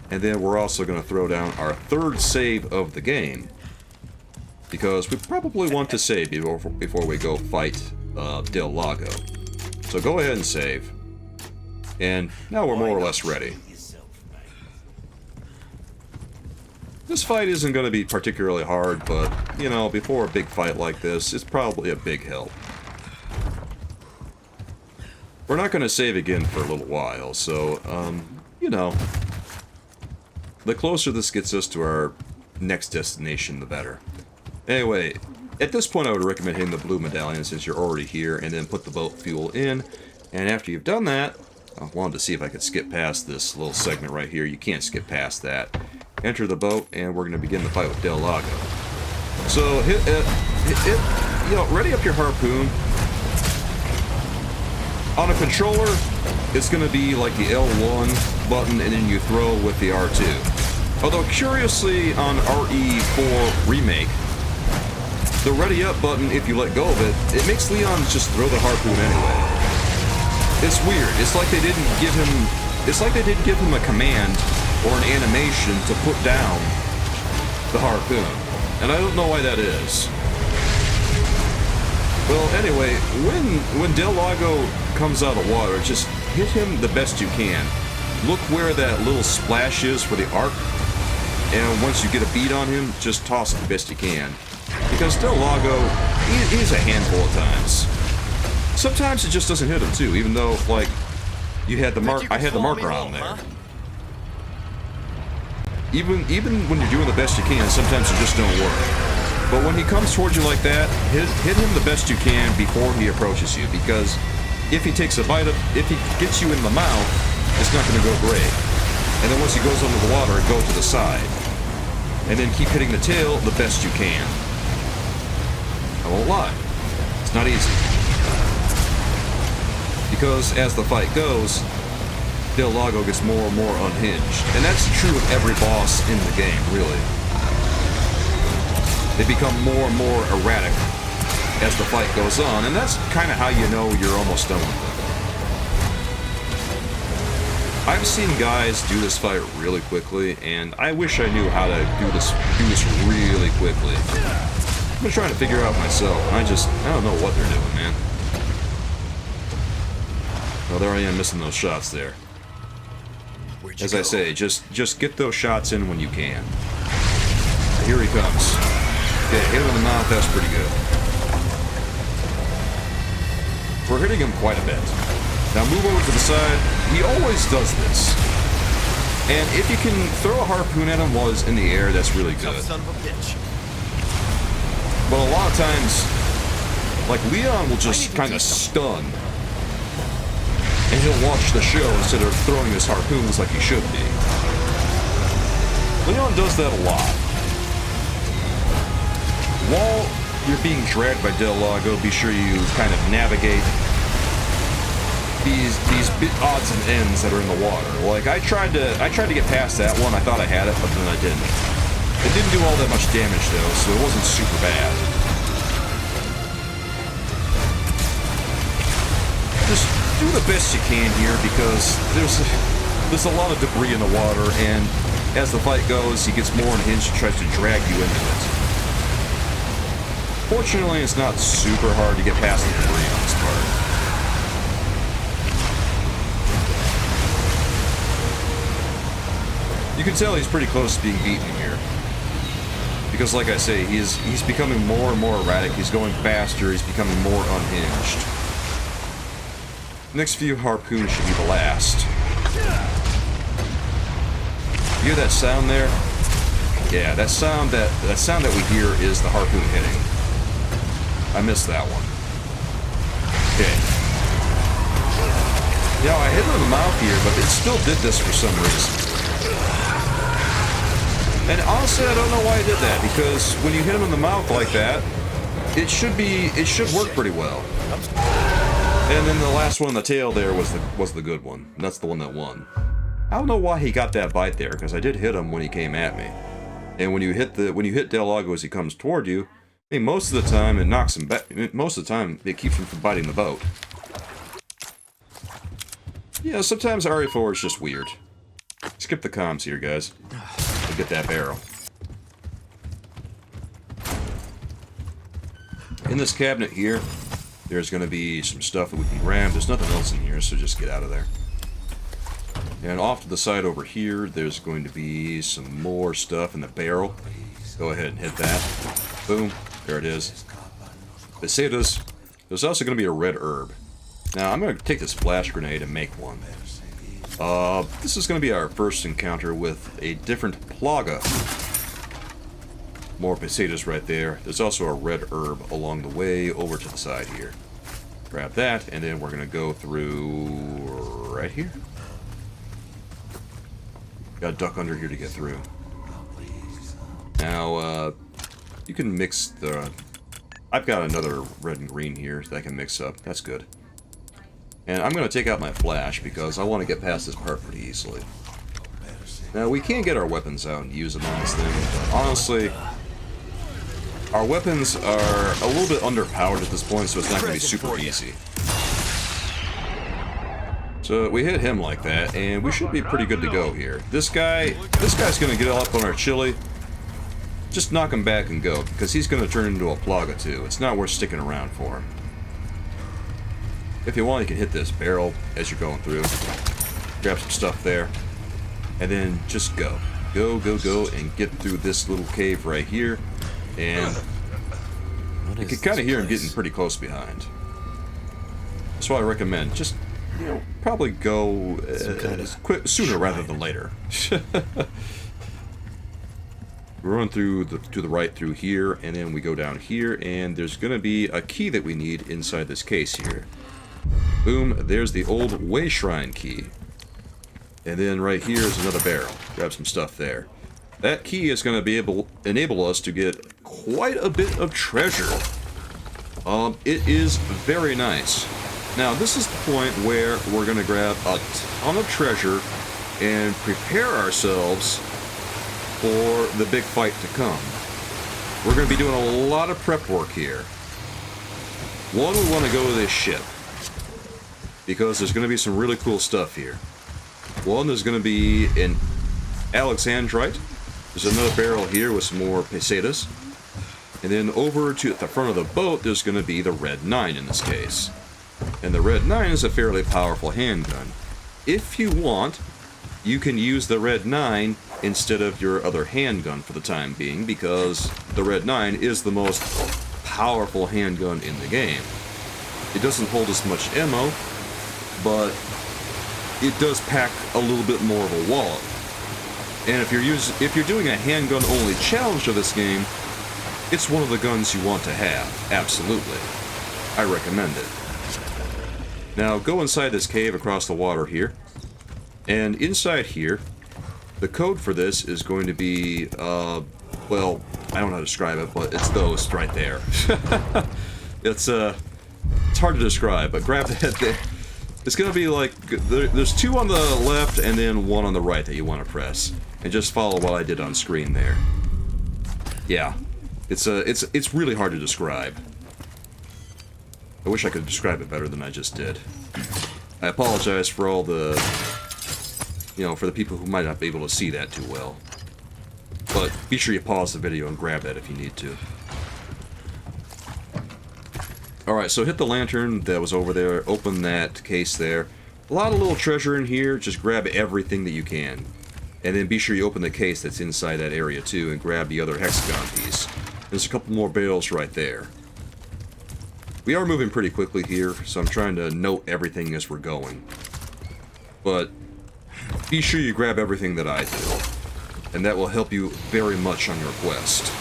and then we're also going to throw down our 3rd save of the game, because we probably want to save before we go fight Del Lago. So go ahead and save. And now we're more or less ready. This fight isn't going to be particularly hard, but, you know, before a big fight like this, it's probably a big help. We're not going to save again for a little while, so, you know, the closer this gets us to our next destination, the better. Anyway, at this point I would recommend hitting the blue medallion since you're already here, and then put the boat fuel in, and after you've done that, I wanted to see if I could skip past this little segment right here. You can't skip past that. Enter the boat, and we're going to begin the fight with Del Lago. So, you know, ready up your harpoon. On a controller, it's going to be like the L1 button, and then you throw with the R2. Although, curiously, on RE4 Remake, the ready up button, if you let go of it, it makes Leon just throw the harpoon anyway. It's weird. It's like they didn't give him a command or an animation to put down the harpoon. And I don't know why that is. Well, anyway, when Del Lago comes out of water, just hit him the best you can. Look where that little splash is for the arc, and once you get a beat on him, just toss it the best you can. Because Del Lago, he's a handful of times. Sometimes it just doesn't hit him too, even though, like, I had the marker on there. Even when you're doing the best you can, sometimes it just don't work. But when he comes towards you like that, hit him the best you can before he approaches you, because if he takes a bite if he gets you in the mouth, it's not going to go great. And then once he goes under the water, go to the side. And then keep hitting the tail the best you can. I won't lie. It's not easy. Because as the fight goes, Del Lago gets more and more unhinged. And that's true of every boss in the game, really. They become more and more erratic as the fight goes on, and that's kind of how you know you're almost done with it. I've seen guys do this fight really quickly, and I wish I knew how to do this really quickly. I've been trying to figure out myself, and I don't know what they're doing, man. Well, there I am missing those shots there. As I say, just get those shots in when you can. Here he comes. Yeah, hit him in the mouth, that's pretty good. We're hitting him quite a bit. Now move over to the side. He always does this. And if you can throw a harpoon at him while he's in the air, that's really good. Son of a bitch. But a lot of times, like Leon will just kind of stun. And he'll watch the show instead of throwing his harpoons like he should be. Leon does that a lot. While you're being dragged by Del Lago, be sure you kind of navigate these odds and ends that are in the water. Like I tried to get past that one. I thought I had it, but then I didn't. It didn't do all that much damage though, so it wasn't super bad. Just do the best you can here because there's a lot of debris in the water, and as the fight goes, he gets more unhinged and tries to drag you into it. Fortunately, it's not super hard to get past the debris on this part. You can tell he's pretty close to being beaten here. Because like I say, he's becoming more and more erratic, he's going faster, he's becoming more unhinged. Next few harpoons should be the last. You hear that sound there? Yeah, that sound that we hear is the harpoon hitting. I missed that one. Okay. Yeah, I hit him in the mouth here, but it still did this for some reason. And honestly, I don't know why I did that, because when you hit him in the mouth like that, it should work pretty well. And then the last one on the tail there was the good one. And that's the one that won. I don't know why he got that bite there, because I did hit him when he came at me. And when you hit Del Lago as he comes toward you, I mean, most of the time it knocks him back. Most of the time it keeps him from biting the boat. Yeah, sometimes RE4 is just weird. Skip the comms here, guys. We'll get that barrel. In this cabinet here, there's going to be some stuff that we can grab. There's nothing else in here, so just get out of there. And off to the side over here, there's going to be some more stuff in the barrel. Go ahead and hit that. Boom. There it is. Pesetas. There's also going to be a red herb. Now, I'm going to take this flash grenade and make one. This is going to be our first encounter with a different plaga. More pesetas right there. There's also a red herb along the way over to the side here. Grab that, and then we're going to go through right here. Got to duck under here to get through. Now, you can mix the... I've got another red and green here that I can mix up. That's good. And I'm going to take out my flash because I want to get past this part pretty easily. Now, we can get our weapons out and use them on this thing, but honestly, our weapons are a little bit underpowered at this point, so it's not going to be super easy. So we hit him like that, and we should be pretty good to go here. This guy's going to get up on our chili. Just knock him back and go, because he's going to turn into a plaga too. It's not worth sticking around for him. If you want, you can hit this barrel as you're going through. Grab some stuff there. And then just go. Go, and get through this little cave right here. And you can kind of hear him getting pretty close behind. That's why I recommend just, you know, probably go sooner rather than later. We run through to the right through here, and then we go down here, and there's going to be a key that we need inside this case here. Boom, there's the old way shrine key. And then right here is another barrel. Grab some stuff there. That key is going to enable us to get quite a bit of treasure. It is very nice. Now, this is the point where we're going to grab a ton of treasure and prepare ourselves for the big fight to come. We're going to be doing a lot of prep work here. One, we want to go to this ship, because there's going to be some really cool stuff here. One, there's going to be an Alexandrite. There's another barrel here with some more pesetas. And then over to the front of the boat, there's going to be the Red 9 in this case. And the Red 9 is a fairly powerful handgun. If you want, you can use the Red 9 instead of your other handgun for the time being, because the Red 9 is the most powerful handgun in the game. It doesn't hold as much ammo, but it does pack a little bit more of a wallop. And if you're doing a handgun only challenge of this game, it's one of the guns you want to have. Absolutely. I recommend it. Now go inside this cave across the water here. And inside here, the code for this is going to be, well, I don't know how to describe it, but it's those right there. It's hard to describe, but grab that there. It's going to be like, there's two on the left and then one on the right that you want to press. And just follow what I did on screen there. Yeah. It's really hard to describe. I wish I could describe it better than I just did. I apologize for all the, for the people who might not be able to see that too well. But be sure you pause the video and grab that if you need to. Alright, so hit the lantern that was over there, open that case there. A lot of little treasure in here, just grab everything that you can. And then be sure you open the case that's inside that area too and grab the other hexagon piece. There's a couple more barrels right there. We are moving pretty quickly here, so I'm trying to note everything as we're going. But be sure you grab everything that I do, and that will help you very much on your quest.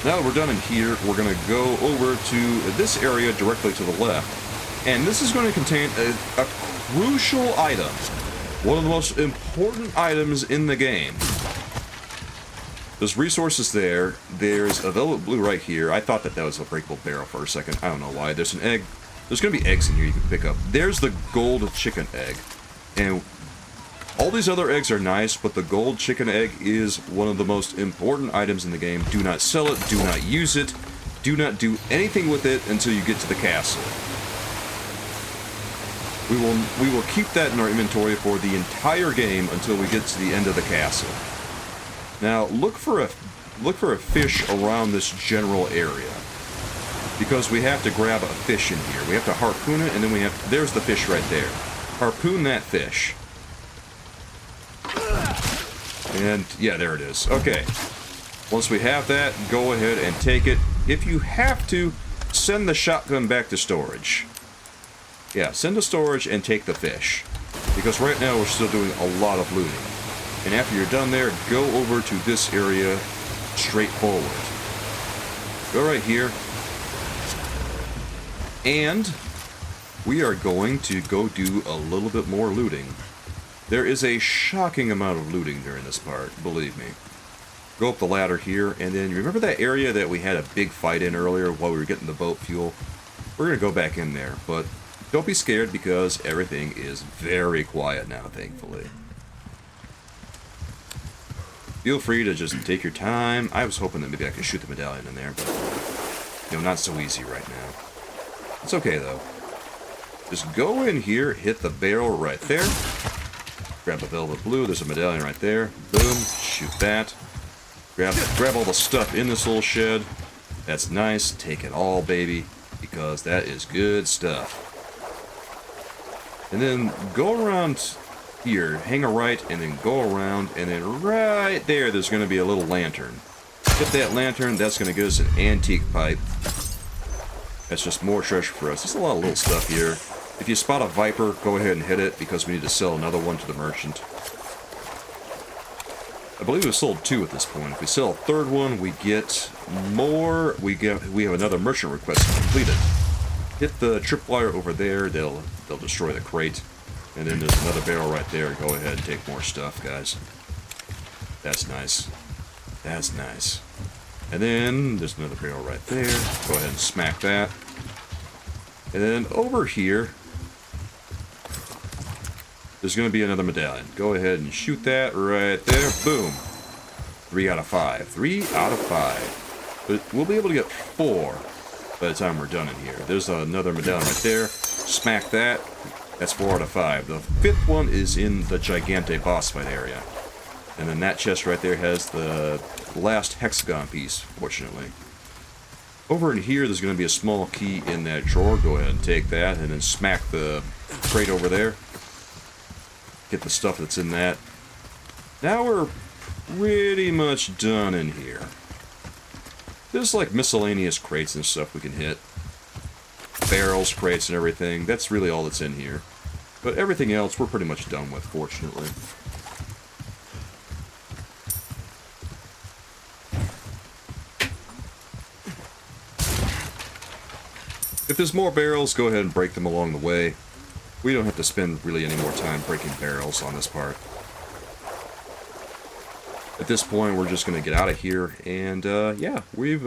Now that we're done in here, we're going to go over to this area directly to the left, and this is going to contain a crucial item. One of the most important items in the game. There's resources there. There's a velvet blue right here. I thought that was a breakable barrel for a second. I don't know why. There's an egg. There's going to be eggs in here you can pick up. There's the gold chicken egg. And all these other eggs are nice, but the gold chicken egg is one of the most important items in the game. Do not sell it. Do not use it. Do not do anything with it until you get to the castle. We will keep that in our inventory for the entire game until we get to the end of the castle. Now look for a fish around this general area, because we have to grab a fish in here. We have to harpoon it, and then there's the fish right there. Harpoon that fish. And yeah, there it is. Okay. Once we have that, go ahead and take it. If you have to, send the shotgun back to storage. Yeah, send to storage and take the fish. Because right now we're still doing a lot of looting. And after you're done there, go over to this area straight forward. Go right here. And we are going to go do a little bit more looting. There is a shocking amount of looting during this part, believe me. Go up the ladder here, and then remember that area that we had a big fight in earlier while we were getting the boat fuel? We're going to go back in there, but don't be scared because everything is very quiet now, thankfully. Feel free to just take your time. I was hoping that maybe I could shoot the medallion in there, but not so easy right now. It's okay though. Just go in here, hit the barrel right there. Grab the velvet blue, there's a medallion right there. Boom, shoot that. Grab all the stuff in this little shed. That's nice, take it all, baby, because that is good stuff. And then go around here, hang a right, and then go around, and then right there's going to be a little lantern. Hit that lantern, that's going to give us an antique pipe. That's just more treasure for us. There's a lot of little stuff here. If you spot a viper, go ahead and hit it, because we need to sell another one to the merchant. I believe we've sold 2 at this point. If we sell a third one, we get more. We have another merchant request completed. Hit the tripwire over there. They'll destroy the crate. And then there's another barrel right there. Go ahead and take more stuff, guys. That's nice. That's nice. And then there's another barrel right there. Go ahead and smack that. And then over here, there's going to be another medallion. Go ahead and shoot that right there. Boom. 3 out of 5. 3 out of 5. But we'll be able to get 4 by the time we're done in here. There's another medallion right there. Smack that. That's 4 out of 5. The 5th one is in the Gigante boss fight area. And then that chest right there has the last hexagon piece, fortunately. Over in here, there's going to be a small key in that drawer. Go ahead and take that, and then smack the crate over there. Get the stuff that's in that. Now we're pretty much done in here. There's like miscellaneous crates and stuff we can hit. Barrels, crates, and everything. That's really all that's in here. But everything else we're pretty much done with, fortunately. If there's more barrels, go ahead and break them along the way. We don't have to spend really any more time breaking barrels on this part. At this point, we're just going to get out of here, and yeah, we've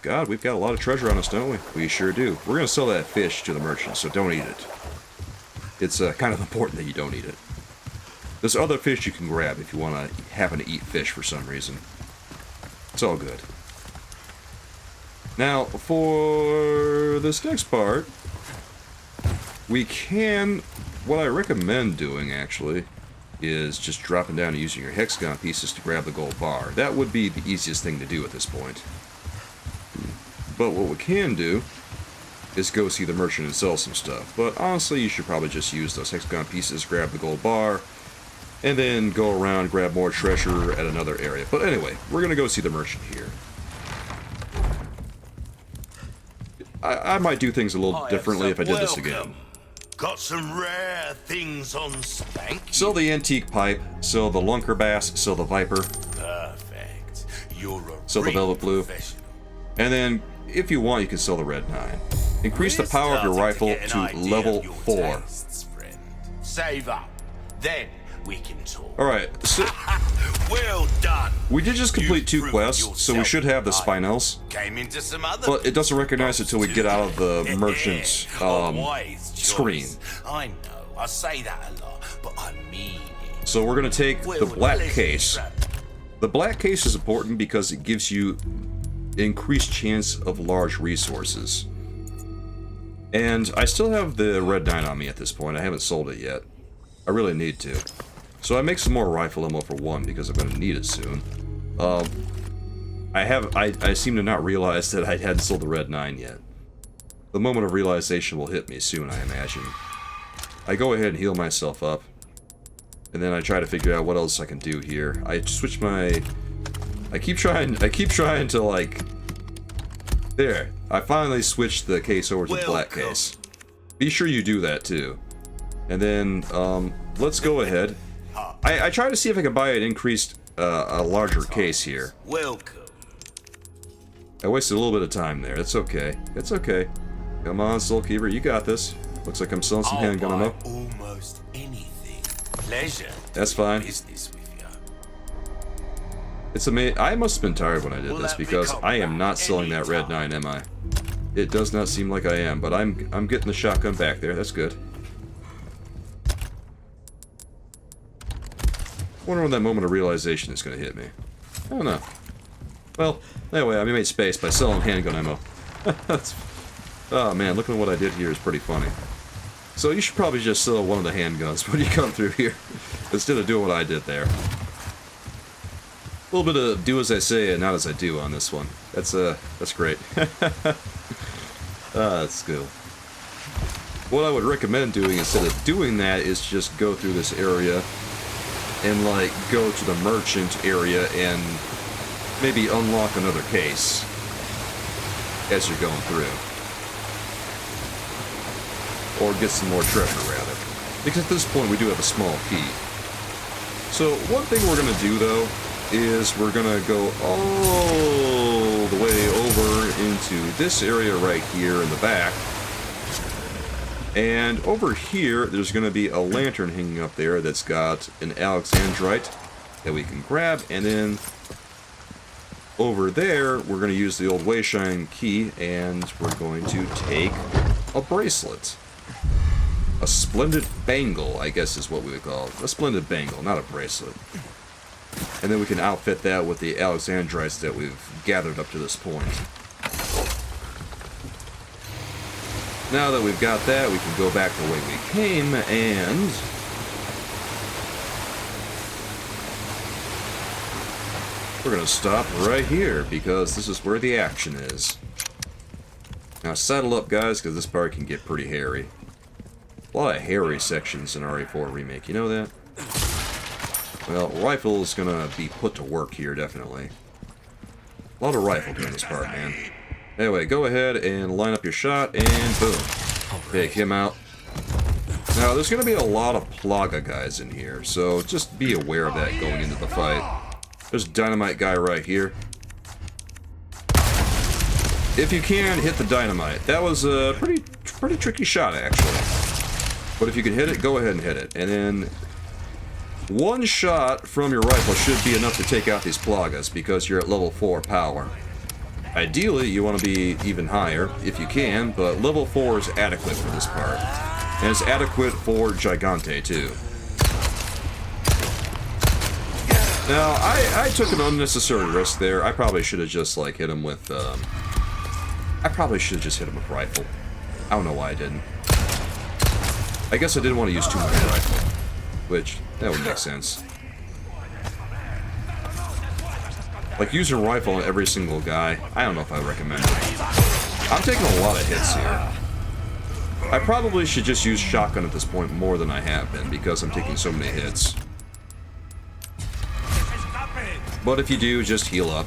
got a lot of treasure on us, don't we? We sure do. We're going to sell that fish to the merchant, so don't eat it. It's kind of important that you don't eat it. There's other fish you can grab if you want to happen to eat fish for some reason. It's all good. Now, for this next part, we can, what I recommend doing, actually, is just dropping down and using your hexagon pieces to grab the gold bar. That would be the easiest thing to do at this point. But what we can do is go see the merchant and sell some stuff. But honestly, you should probably just use those hexagon pieces, grab the gold bar, and then go around, grab more treasure at another area. But anyway, we're going to go see the merchant here. I might do things a little differently if I did this again. Got some rare things on stank. Sell the antique pipe, sell the lunker bass, sell the viper. Perfect. You're a sell the velvet blue. And then, if you want, you can sell the red 9. Increase the power of your rifle to level 4. Save up. Then we can talk. Alright, so well done. We did just complete 2 quests, so we should have the spinels. Came into some other But it doesn't recognize it until we get out of the merchant's screen. I know, I say that a lot, but I mean it. So we're going to take the black case. The black case is important because it gives you increased chance of large resources. And I still have the red 9 on me at this point. I haven't sold it yet. I really need to. So I make some more rifle ammo for 1 because I'm going to need it soon. I seem to not realize that I hadn't sold the red 9 yet. The moment of realization will hit me soon, I imagine. I go ahead and heal myself up. And then I try to figure out what else I can do here. I switch my... I keep trying to, like... There. I finally switched the case over to the black case. Be sure you do that, too. And then, let's go ahead. I try to see if I can buy an increased, a larger case here. Welcome. I wasted a little bit of time there. That's okay. It's okay. Come on, Soulkeeper, you got this. Looks like I'm selling some handgun ammo. Almost anything. Pleasure. That's fine. Business with you. It's amazing. I must have been tired when I did this because I am not selling that red 9, am I? It does not seem like I am, but I'm getting the shotgun back there. That's good. Wonder when that moment of realization is going to hit me. I don't know. Well, anyway, I made space by selling handgun ammo. Oh man, looking at what I did here is pretty funny. So you should probably just sell one of the handguns when you come through here, instead of doing what I did there. A little bit of do as I say and not as I do on this one. That's great. That's cool. What I would recommend doing instead of doing that is just go through this area and like go to the merchant area and maybe unlock another case as you're going through. Or get some more treasure, rather. Because at this point we do have a small key. So one thing we're going to do, though, is we're going to go all the way over into this area right here in the back. And over here, there's going to be a lantern hanging up there that's got an Alexandrite that we can grab. And then over there, we're going to use the old Wayshine key, and we're going to take a bracelet. A splendid bangle, I guess is what we would call it. A splendid bangle, not a bracelet. And then we can outfit that with the Alexandrites that we've gathered up to this point. Now that we've got that, we can go back the way we came, and we're going to stop right here, because this is where the action is. Now saddle up, guys, because this part can get pretty hairy. A lot of hairy sections in RE4 Remake, you know that? Well, rifle is going to be put to work here, definitely. A lot of rifle during this part, man. Anyway, go ahead and line up your shot, and boom. Take him out. Now, there's going to be a lot of Plaga guys in here, so just be aware of that going into the fight. There's a dynamite guy right here. If you can, hit the dynamite. That was a pretty tricky shot, actually. But if you can hit it, go ahead and hit it. And then one shot from your rifle should be enough to take out these Plagas, because you're at level 4 power. Ideally, you want to be even higher, if you can, but level 4 is adequate for this part. And it's adequate for Gigante, too. Now, I took an unnecessary risk there. I probably should have just, like, hit him with, I probably should have just hit him with rifle. I don't know why I didn't. I guess I didn't want to use too much rifle, which, that would make sense. Like, using rifle on every single guy, I don't know if I recommend it. I'm taking a lot of hits here. I probably should just use shotgun at this point more than I have been, because I'm taking so many hits. But if you do, just heal up.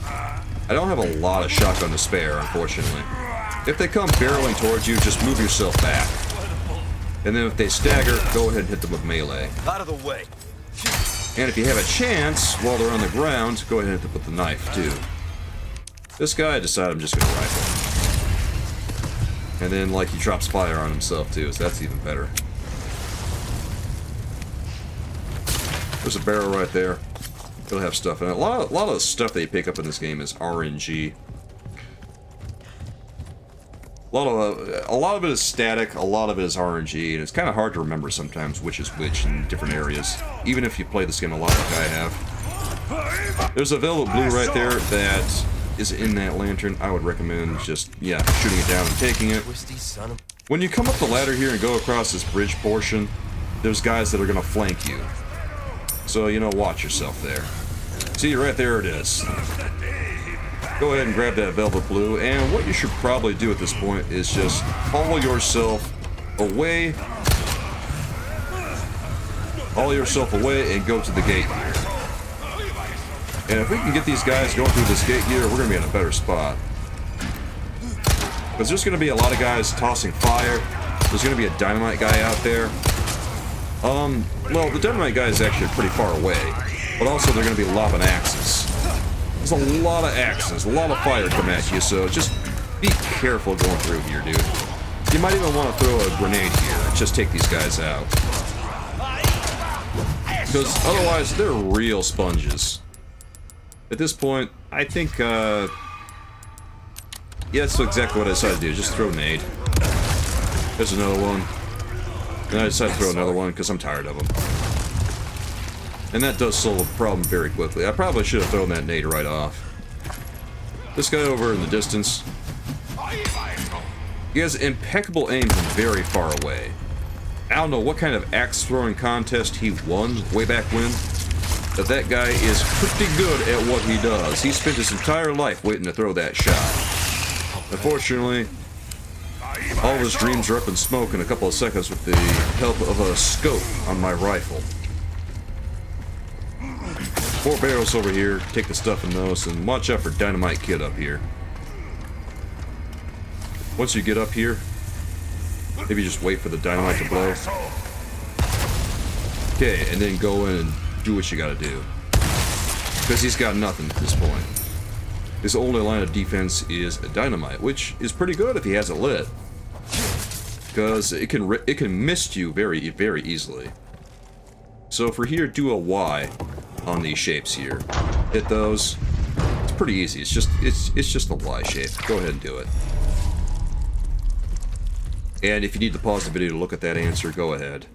I don't have a lot of shotgun to spare, unfortunately. If they come barreling towards you, just move yourself back. And then if they stagger, go ahead and hit them with melee. Out of the way. And if you have a chance, while they're on the ground, go ahead and hit them with the knife, too. This guy, I decided I'm just going to rifle. And then, like, he drops fire on himself, too, so that's even better. There's a barrel right there. It'll have stuff in it. A lot of the stuff that you pick up in this game is RNG. A lot of it is static, a lot of it is RNG, and it's kind of hard to remember sometimes which is which in different areas, even if you play this game a lot like I have. There's a Velvet Blue right there that is in that lantern. I would recommend just, yeah, shooting it down and taking it. When you come up the ladder here and go across this bridge portion, there's guys that are going to flank you. So, you know, watch yourself there. See, right there it is. Go ahead and grab that Velvet Blue, and what you should probably do at this point is just haul yourself away. Haul yourself away and go to the gate here. And if we can get these guys going through this gate here, we're going to be in a better spot. Because there's going to be a lot of guys tossing fire. There's going to be a dynamite guy out there. Well, the dynamite guy is actually pretty far away, but also they're going to be lobbing axes. There's a lot of axes, a lot of fire come at you, so just be careful going through here, dude. You might even want to throw a grenade here and just take these guys out. Because otherwise, they're real sponges. At this point, I think, yeah, that's exactly what I decided to do, just throw a nade. There's another one. And I decided to throw another one because I'm tired of them. And that does solve the problem very quickly. I probably should have thrown that nade right off. This guy over in the distance, he has impeccable aim from very far away. I don't know what kind of axe throwing contest he won way back when, but that guy is pretty good at what he does. He spent his entire life waiting to throw that shot. Unfortunately, all of his dreams are up in smoke in a couple of seconds with the help of a scope on my rifle. 4 barrels over here, take the stuff in those, and watch out for Dynamite Kid up here. Once you get up here, maybe just wait for the dynamite to blow. Okay, and then go in and do what you gotta do. Because he's got nothing at this point. His only line of defense is a dynamite, which is pretty good if he has it lit. because it can mist you very easily. So for here, do a Y on these shapes here. Hit those. It's pretty easy. It's just a Y shape. Go ahead and do it. And if you need to pause the video to look at that answer, go ahead.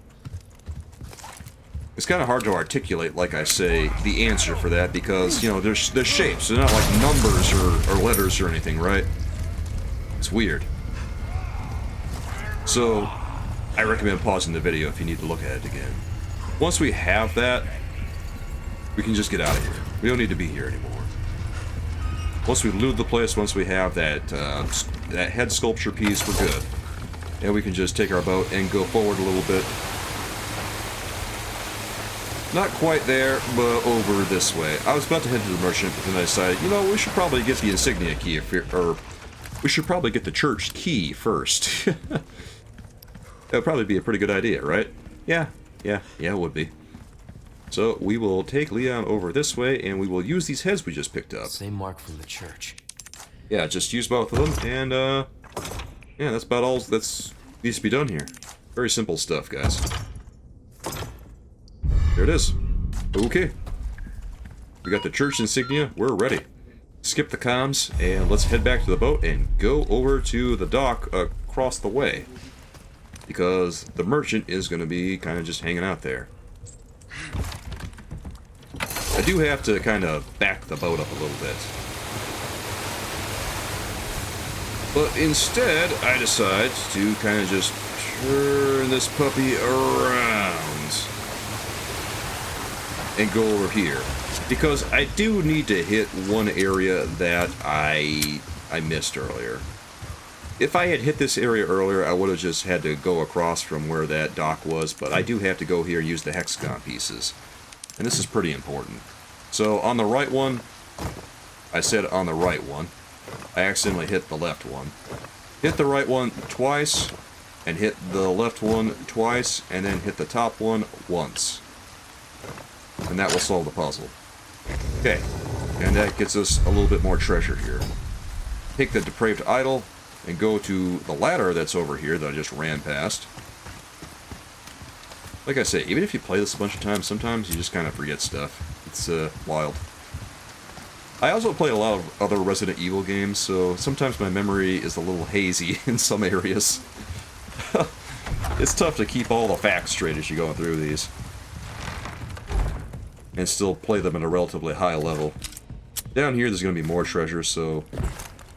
It's kind of hard to articulate, like I say, the answer for that because, you know, there's shapes. They're not like numbers or letters or anything, right? It's weird. So, I recommend pausing the video if you need to look at it again. Once we have that, we can just get out of here. We don't need to be here anymore. Once we loot the place, once we have that that head sculpture piece, we're good. And we can just take our boat and go forward a little bit. Not quite there, but over this way. I was about to head to the merchant, but then I decided, you know, we should probably get the insignia key, or we should probably get the church key first. That would probably be a pretty good idea, right? Yeah, it would be. So we will take Leon over this way, and we will use these heads we just picked up. Same mark from the church. Yeah, just use both of them, and yeah, that's about all that's needs to be done here. Very simple stuff, guys. There it is. Okay. We got the church insignia. We're ready. Skip the comms, and let's head back to the boat and go over to the dock across the way. Because the merchant is going to be kind of just hanging out there. I do have to kind of back the boat up a little bit. But instead, I decide to kind of just turn this puppy around and go over here. Because I do need to hit one area that I missed earlier. If I had hit this area earlier, I would have just had to go across from where that dock was, but I do have to go here and use the hexagon pieces. And this is pretty important. So on the right one, I said on the right one, I accidentally hit the left one. Hit the right one twice, and hit the left one twice, and then hit the top one once. And that will solve the puzzle. Okay, and that gets us a little bit more treasure here. Take the depraved idol, and go to the ladder that's over here that I just ran past. Like I say, even if you play this a bunch of times, sometimes you just kind of forget stuff. It's wild. I also play a lot of other Resident Evil games, so sometimes my memory is a little hazy in some areas. It's tough to keep all the facts straight as you're going through these. And still play them at a relatively high level. Down here there's going to be more treasure, so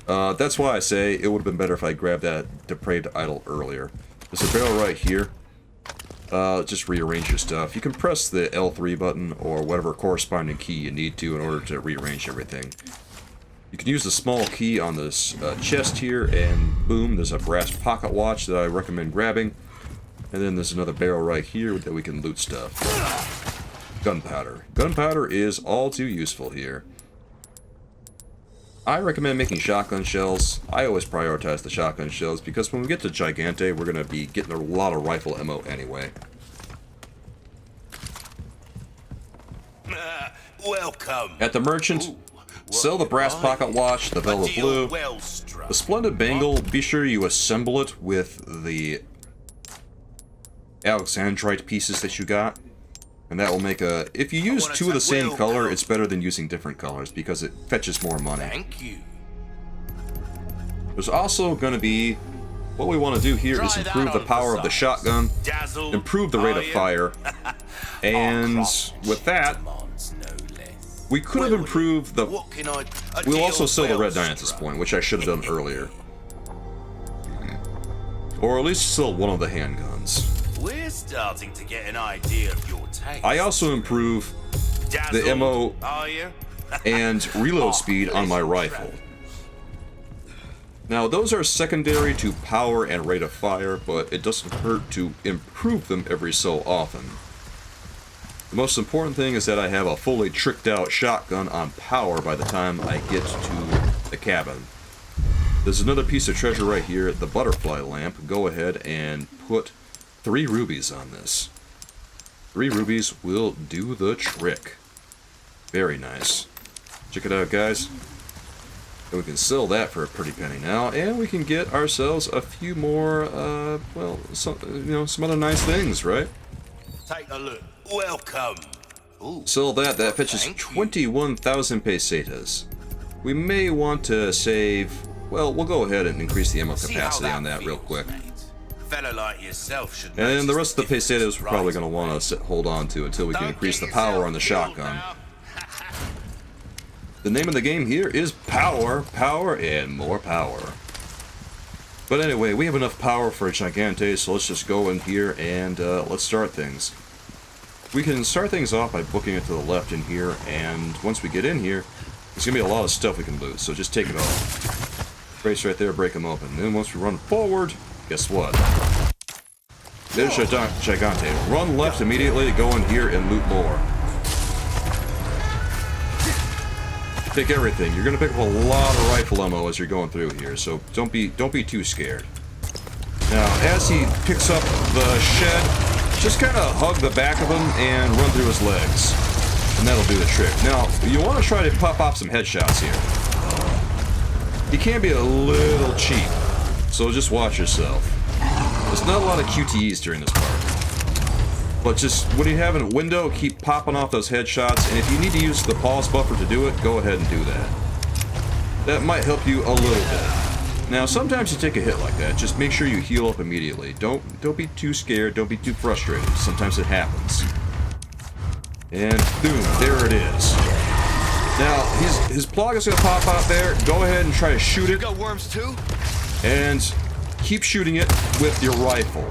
that's why I say it would have been better if I grabbed that depraved idol earlier. There's a barrel right here. Just rearrange your stuff. You can press the L3 button or whatever corresponding key you need to in order to rearrange everything. You can use the small key on this chest here, and boom, there's a brass pocket watch that I recommend grabbing. And then there's another barrel right here that we can loot stuff. Gunpowder. Gunpowder is all too useful here. I recommend making shotgun shells. I always prioritize the shotgun shells because when we get to Gigante, we're going to be getting a lot of rifle ammo anyway. Welcome. At the merchant, sell the brass pocket watch, the velvet blue, the splendid bangle. Be sure you assemble it with the Alexandrite pieces that you got. And that will make a... If you use two of the same color, it's better than using different colors because it fetches more money. Thank you. There's also going to be... What we want to do here is improve the power of the shotgun, improve the rate of fire, and with that, we could have improved the... We'll also sell the red dye at this point, which I should have done earlier. Or at least sell one of the handguns. We're starting to get an idea of your taste. I also improve the ammo and reload speed on my rifle. Now, those are secondary to power and rate of fire, but it doesn't hurt to improve them every so often. The most important thing is that I have a fully tricked out shotgun on power by the time I get to the cabin. There's another piece of treasure right here, the butterfly lamp. Go ahead and put 3 rubies on this. 3 rubies will do the trick. Very nice. Check it out, guys. And we can sell that for a pretty penny now, and we can get ourselves a few more, well, some other nice things, right? Take a look. Welcome. Ooh, Sell that. That fetches 21,000 pesetas. We may want to save. Well, we'll go ahead and increase the ammo capacity on that real quick. Fella like yourself should. And the rest of the pesetas we're probably going to want to hold on to until we can increase the power on the shotgun. The name of the game here is power, power, and more power. But anyway, we have enough power for a Gigante, so let's just go in here and let's start things. We can start things off by booking it to the left in here, and once we get in here, there's going to be a lot of stuff we can loot, so just take it all. Brace right there, break them open. And then once we run forward, guess what? There's a Gigante. Run left immediately, go in here and loot more. Pick everything. You're gonna pick up a lot of rifle ammo as you're going through here, so don't be too scared. Now, as he picks up the shed, just kind of hug the back of him and run through his legs, and that'll do the trick. Now, you want to try to pop off some headshots here. He can be a little cheap, so just watch yourself. There's not a lot of QTEs during this part. But just, when you have a window, keep popping off those headshots, and if you need to use the pause buffer to do it, go ahead and do that. That might help you a little bit. Now, sometimes you take a hit like that, just make sure you heal up immediately. Don't be too scared, don't be too frustrated. Sometimes it happens. And boom, there it is. Now, his plug is going to pop out there. Go ahead and try to shoot it. You got worms too? And keep shooting it with your rifle,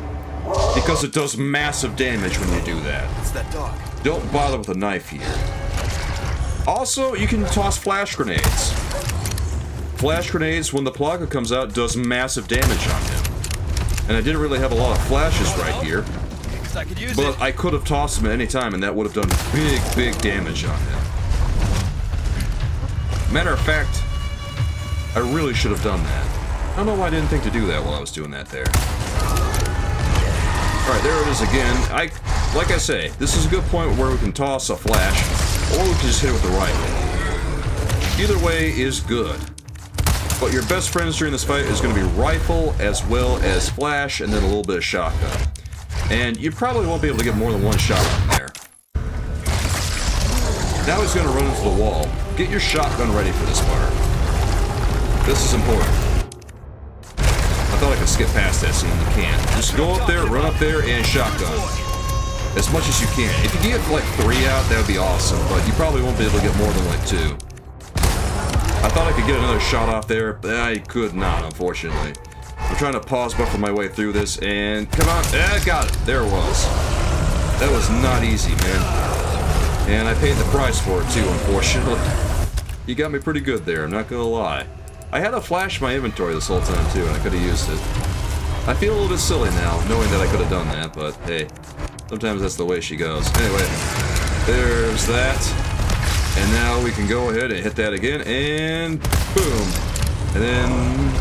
because it does massive damage when you do that. It's that dog. Don't bother with a knife here. Also, you can toss flash grenades. Flash grenades, when the Plaga comes out, does massive damage on him. And I didn't really have a lot of flashes right here, but I could have tossed him at any time, and that would have done big damage on him. Matter of fact, I really should have done that. I don't know why I didn't think to do that while I was doing that there. Alright, there it is again. Like I say, this is a good point where we can toss a flash, or we can just hit it with the rifle. Either way is good. But your best friends during this fight is going to be rifle, as well as flash, and then a little bit of shotgun. And you probably won't be able to get more than one shot on there. Now he's going to run into the wall. Get your shotgun ready for this part. This is important. I thought I could skip past that scene. You can't. Just go up there, run up there, and shotgun. As much as you can. If you can get like 3 out, that would be awesome, but you probably won't be able to get more than like 2. I thought I could get another shot off there, but I could not, unfortunately. I'm trying to pause buffer my way through this, and come on. Got it. There it was. That was not easy, man. And I paid the price for it too, unfortunately. You got me pretty good there, I'm not gonna lie. I had a flash in my inventory this whole time too, and I could have used it. I feel a little bit silly now, knowing that I could have done that, but hey, sometimes that's the way she goes. Anyway, there's that. And now we can go ahead and hit that again, and boom. And then,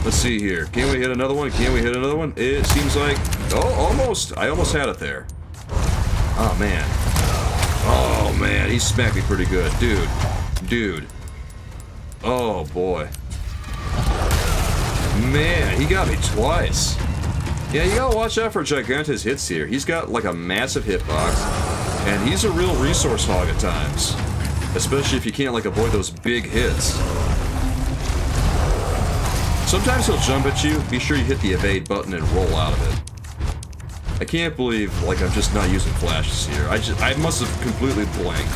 let's see here. Can we hit another one? Can we hit another one? It seems like, oh, almost. I almost had it there. Oh, man. Oh, man, he smacked me pretty good. Dude. Oh, boy. Man, he got me twice. Yeah, you gotta watch out for Gigante's hits here. He's got, like, a massive hitbox, and he's a real resource hog at times. Especially if you can't, like, avoid those big hits. Sometimes he'll jump at you. Be sure you hit the evade button and roll out of it. I can't believe, like, I'm just not using flashes here. I must have completely blanked.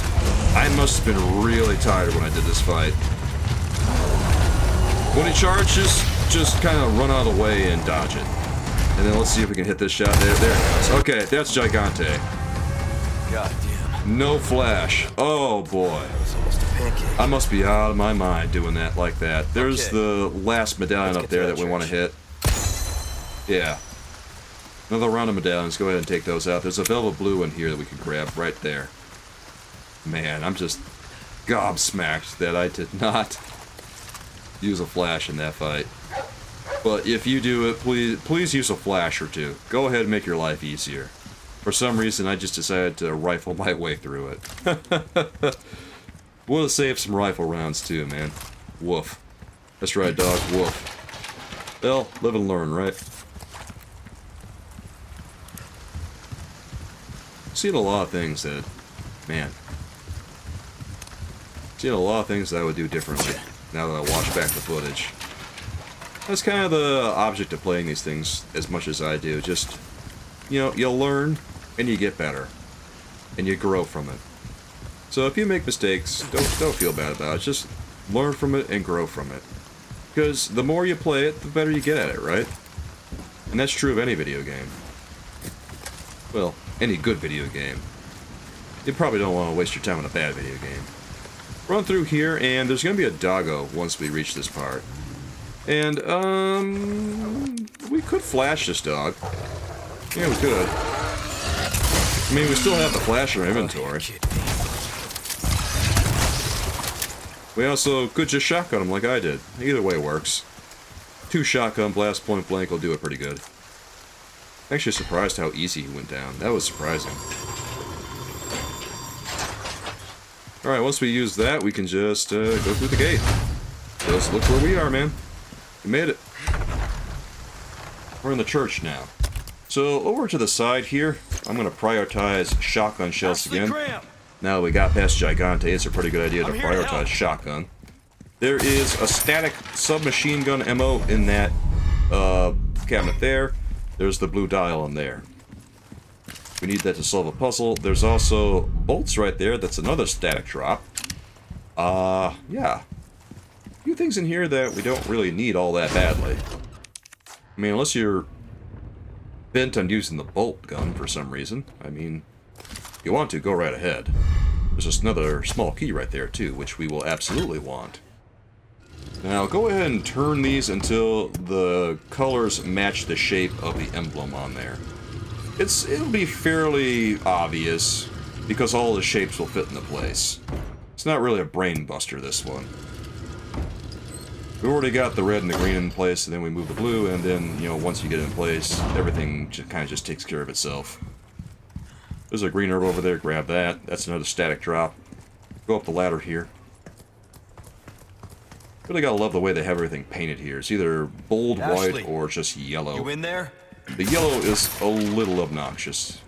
I must have been really tired when I did this fight. When he charges, just kind of run out of the way and dodge it. And then let's see if we can hit this shot. There it goes. Okay, that's Gigante. God damn. No flash. Oh boy. I must be out of my mind doing that like that. There's the last medallion up there that we want to hit. Yeah. Another round of medallions. Go ahead and take those out. There's a velvet blue in here that we can grab right there. Man, I'm just gobsmacked that I did not use a flash in that fight. But if you do it, please use a flash or two. Go ahead and make your life easier. For some reason, I just decided to rifle my way through it. Would have saved some rifle rounds too, man. Woof. That's right, dog. Woof. Well, live and learn, right? Seen a lot of things that, man. Seen a lot of things that I would do differently now that I watch back the footage. That's kind of the object of playing these things as much as I do. Just, you know, you'll learn and you get better. And you grow from it. So if you make mistakes, don't feel bad about it. Just learn from it and grow from it. Because the more you play it, the better you get at it, right? And that's true of any video game. Well, any good video game. You probably don't want to waste your time on a bad video game. Run through here, and there's going to be a doggo once we reach this part. And, we could flash this dog. Yeah, we could. I mean, we still have the flash in our inventory. We also could just shotgun him like I did. Either way works. 2 shotgun blasts point blank will do it pretty good. Actually surprised how easy he went down. That was surprising. Alright, once we use that, we can just go through the gate. Just look where we are, man. We made it. We're in the church now. So, over to the side here, I'm going to prioritize shotgun shells again. Now we got past Gigante, it's a pretty good idea to prioritize shotgun. There is a static submachine gun ammo in that cabinet there. There's the blue dial in there. We need that to solve a puzzle. There's also bolts right there. That's another static drop. Yeah. A few things in here that we don't really need all that badly. I mean, unless you're bent on using the bolt gun for some reason. I mean, if you want to, go right ahead. There's just another small key right there, too, which we will absolutely want. Now, go ahead and turn these until the colors match the shape of the emblem on there. It'll be fairly obvious, because all the shapes will fit into place. It's not really a brain buster, this one. We already got the red and the green in place, and then we move the blue, and then, you know, once you get it in place, everything kind of just takes care of itself. There's a green herb over there, grab that. That's another static drop. Go up the ladder here. Really gotta love the way they have everything painted here. It's either bold white or just yellow. You in there? The yellow is a little obnoxious.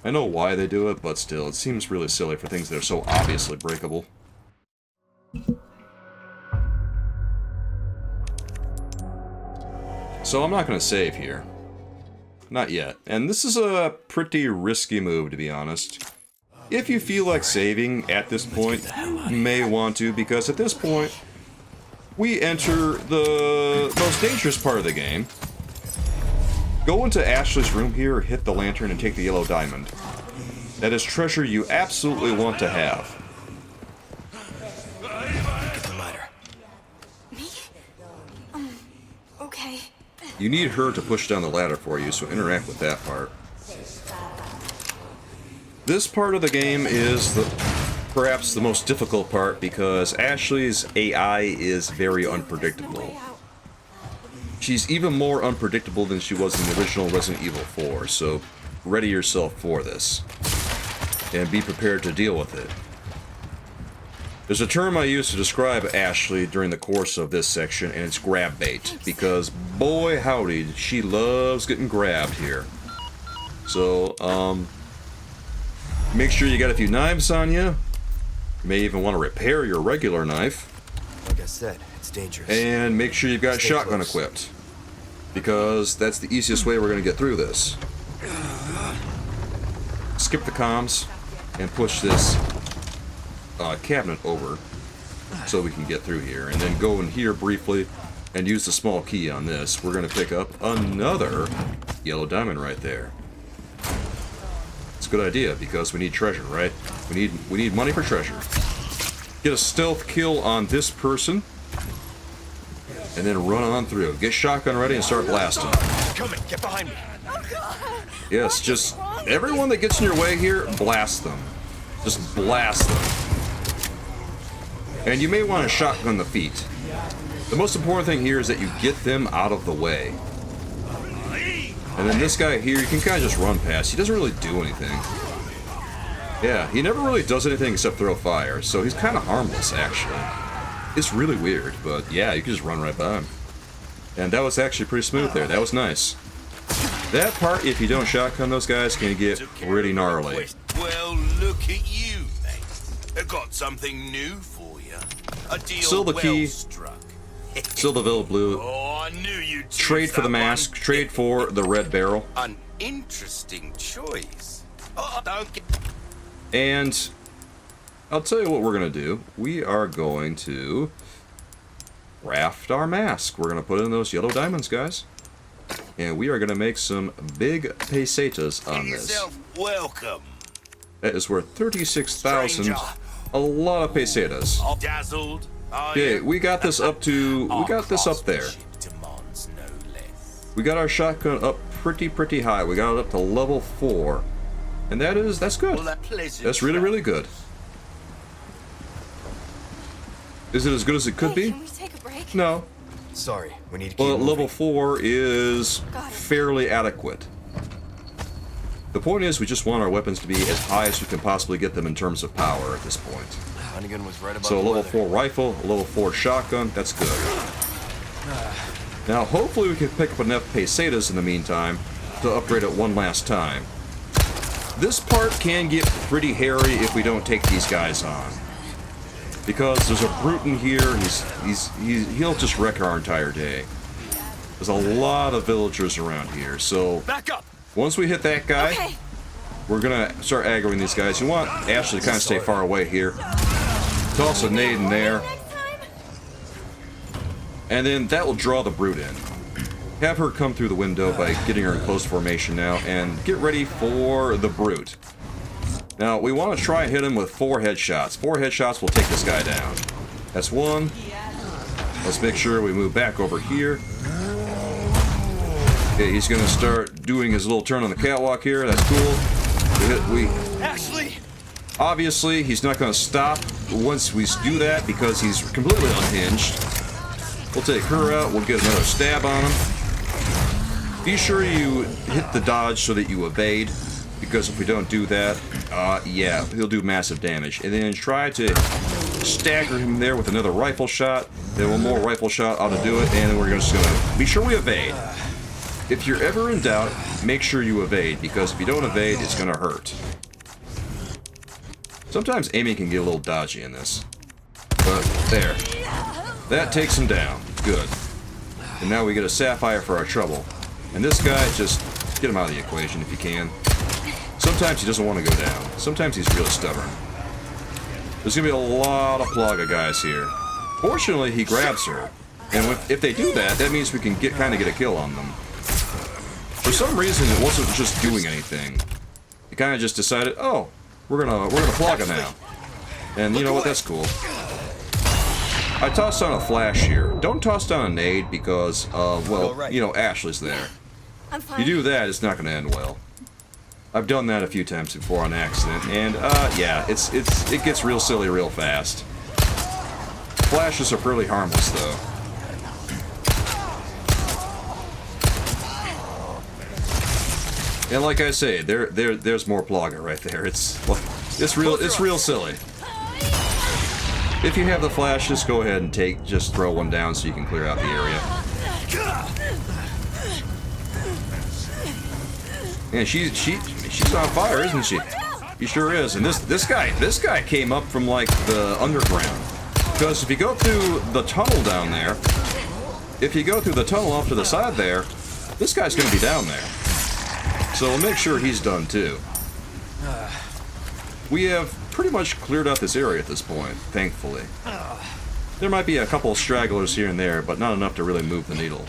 I know why they do it, but still, it seems really silly for things that are so obviously breakable. So I'm not going to save here. Not yet. And this is a pretty risky move, to be honest. If you feel like saving at this point, you may want to, because at this point, we enter the most dangerous part of the game. Go into Ashley's room here, hit the lantern, and take the yellow diamond. That is treasure you absolutely want to have. Get the ladder. Me? Okay. You need her to push down the ladder for you, so interact with that part. This part of the game is perhaps the most difficult part because Ashley's AI is very unpredictable. She's even more unpredictable than she was in the original Resident Evil 4, so ready yourself for this. And be prepared to deal with it. There's a term I use to describe Ashley during the course of this section, and it's grab bait, because boy howdy, she loves getting grabbed here. So, make sure you got a few knives on you. You may even want to repair your regular knife. Like I said, it's dangerous. And make sure you've got shotgun equipped. Because that's the easiest way we're going to get through this. Skip the comms and push this cabinet over so we can get through here. And then go in here briefly and use the small key on this. We're going to pick up another yellow diamond right there. It's a good idea because we need treasure, right? We need money for treasure. Get a stealth kill on this person. And then run on through. Get shotgun ready and start blasting. Coming, get behind me. Yes, just everyone that gets in your way here, blast them. Just blast them. And you may want to shotgun the feet. The most important thing here is that you get them out of the way. And then this guy here, you can kind of just run past. He doesn't really do anything. Yeah, he never really does anything except throw fire, so he's kind of harmless, actually. It's really weird, but yeah, you can just run right by him. And that was actually pretty smooth there. That was nice. That part, if you don't shotgun those guys, can get pretty gnarly. Well, look at you, mate. I got something new for you. A deal Still the key. well struck. Still the Villa Blue. Oh, I knew you'd choose Trade for the that mask. one. Trade for the red barrel. An interesting choice. Oh, don't get... And I'll tell you what we're going to do. We are going to craft our mask. We're going to put in those yellow diamonds, guys. And we are going to make some big pesetas on this. yourself welcome. That is worth 36,000. Stranger. A lot of pesetas. All dazzled. Okay, we got this up to... We got this up there. Demands no less. We got our shotgun up pretty high. We got it up to level 4. And that's good. Well, a pleasant That's really good. Is it as good as it could be? Can we take a break? No. Sorry, we need to keep Well, moving. level 4 is Got it. fairly adequate. The point is, we just want our weapons to be as high as we can possibly get them in terms of power at this point. Hunnigan was right about So a the level weather. 4 rifle, a level 4 shotgun, that's good. Now, hopefully we can pick up enough pesetas in the meantime to upgrade it one last time. This part can get pretty hairy if we don't take these guys on. Because there's a brute in here, he'll just wreck our entire day. There's a lot of villagers around here, so Back up! once we hit that guy, Okay. we're gonna start aggroing these guys. You want Ashley to kind of stay far away here. Toss a nade in there, Next time? and then that will draw the brute in. Have her come through the window by getting her in close formation now, and get ready for the brute. Now, we want to try and hit him with 4 headshots. 4 headshots will take this guy down. That's 1. Let's make sure we move back over here. Okay, he's going to start doing his little turn on the catwalk here. That's cool. Ashley! Obviously, he's not going to stop once we do that because he's completely unhinged. We'll take her out. We'll get another stab on him. Be sure you hit the dodge so that you evade, because if we don't do that, yeah, he'll do massive damage. And then try to stagger him there with another rifle shot. Then one more rifle shot ought to do it, and then we're just going to be sure we evade. If you're ever in doubt, make sure you evade, because if you don't evade, it's going to hurt. Sometimes aiming can get a little dodgy in this. But there. That takes him down. Good. And now we get a sapphire for our trouble. And this guy, just get him out of the equation if you can. Sometimes he doesn't want to go down. Sometimes he's really stubborn. There's going to be a lot of Plaga guys here. Fortunately, he grabs her. And if they do that, that means we can kind of get a kill on them. For some reason, it wasn't just doing anything. He kind of just decided, oh, we're gonna Plaga now. And you know what? That's cool. I tossed down a flash here. Don't toss down a nade because, well, you know, Ashley's there. I'm fine. You do that, it's not going to end well. I've done that a few times before on accident, and yeah, it gets real silly real fast. Flashes are pretty harmless though. And like I say, there's more Plaga right there. It's real silly. If you have the flashes, go ahead and just throw one down so you can clear out the area. Yeah, she's on fire, isn't she? He sure is. And this guy came up from like the underground. Because if you go through the tunnel down there, if you go through the tunnel off to the side there, this guy's going to be down there. So we'll make sure he's done too. We have pretty much cleared out this area at this point, thankfully. There might be a couple stragglers here and there, but not enough to really move the needle.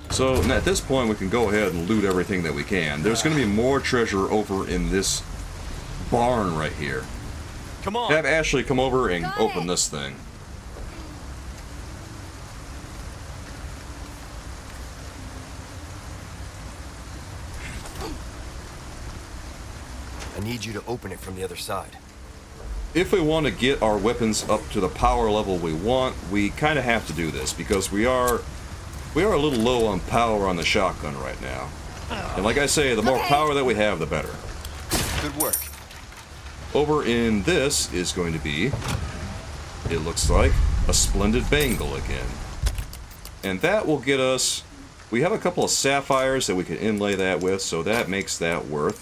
So at this point, we can go ahead and loot everything that we can. There's going to be more treasure over in this barn right here. Come on! Have Ashley come over and open this thing. I need you to open it from the other side. If we want to get our weapons up to the power level we want, we kind of have to do this because we are a little low on power on the shotgun right now. And like I say, the more power that we have, the better. Good work. Over in this is going to be it looks like, a splendid bangle again. And that will get us... We have a couple of sapphires that we can inlay that with, so that makes that worth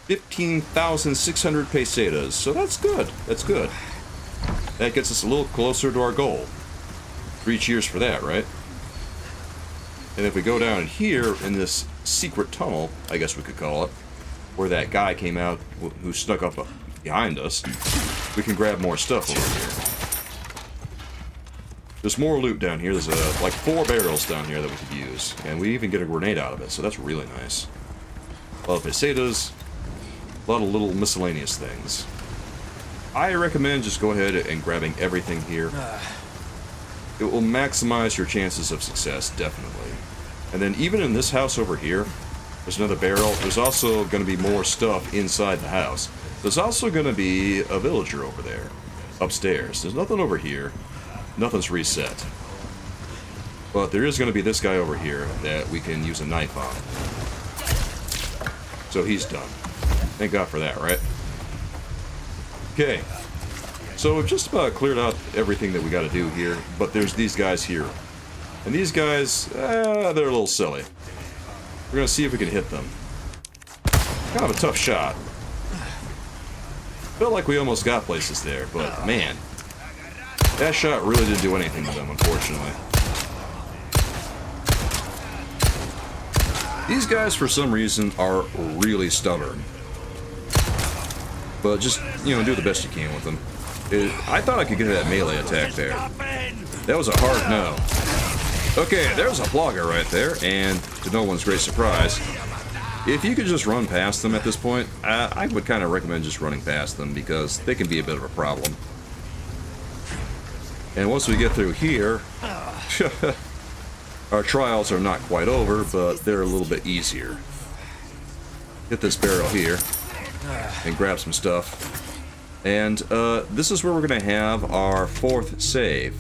15,600 pesetas. So that's good. That's good. That gets us a little closer to our goal. 3 cheers for that, right? And if we go down here in this secret tunnel, I guess we could call it, where that guy came out who snuck up behind us, we can grab more stuff over here. There's more loot down here. There's like 4 barrels down here that we could use. And we even get a grenade out of it, so that's really nice. A lot of pesetas, a lot of little miscellaneous things. I recommend just go ahead and grabbing everything here. It will maximize your chances of success, definitely. And then even in this house over here, there's another barrel. There's also going to be more stuff inside the house. There's also going to be a villager over there, upstairs. There's nothing over here. Nothing's reset. But there is going to be this guy over here that we can use a knife on. So he's done. Thank God for that, right? Okay. So we've just about cleared out everything that we got to do here, but there's these guys here. And these guys, they're a little silly. We're going to see if we can hit them. Kind of a tough shot. Felt like we almost got places there, but man, that shot really didn't do anything to them, unfortunately. These guys, for some reason, are really stubborn. But just, you know, do the best you can with them. I thought I could get that melee attack there. That was a hard no. Okay, there's a Plogger right there, and to no one's great surprise, if you could just run past them at this point, I would kind of recommend just running past them because they can be a bit of a problem. And once we get through here, our trials are not quite over, but they're a little bit easier. Hit this barrel here and grab some stuff. And this is where we're going to have our 4th save.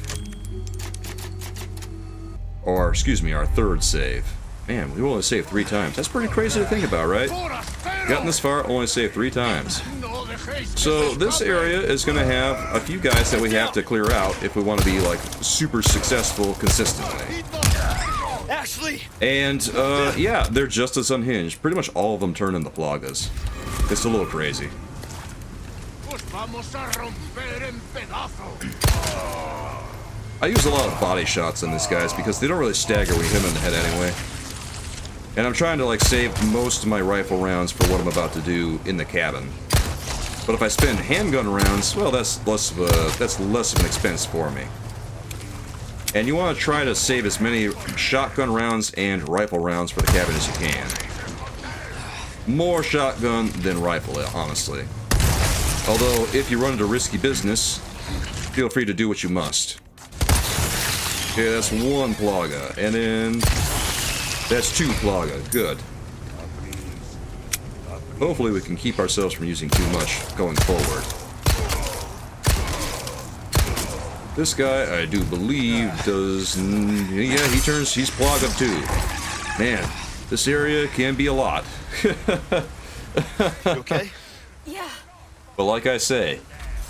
Or, excuse me, our 3rd save. Man, we only saved 3 times. That's pretty crazy to think about, right? Gotten this far, only saved 3 times. So this area is going to have a few guys that we have to clear out if we want to be, like, super successful consistently. And, yeah, they're just as unhinged. Pretty much all of them turn into Plagas. It's a little crazy. I use a lot of body shots on these guys because they don't really stagger when you hit them in the head anyway. And I'm trying to like save most of my rifle rounds for what I'm about to do in the cabin. But if I spend handgun rounds, well, that's less of an expense for me. And you want to try to save as many shotgun rounds and rifle rounds for the cabin as you can. More shotgun than rifle, honestly. Although, if you run into risky business, feel free to do what you must. Okay, that's 1 Plaga, and then that's 2 Plaga. Good. Hopefully we can keep ourselves from using too much going forward. This guy, I do believe, does... Yeah, he's Plaga too. Man, this area can be a lot. You okay? Yeah. But like I say,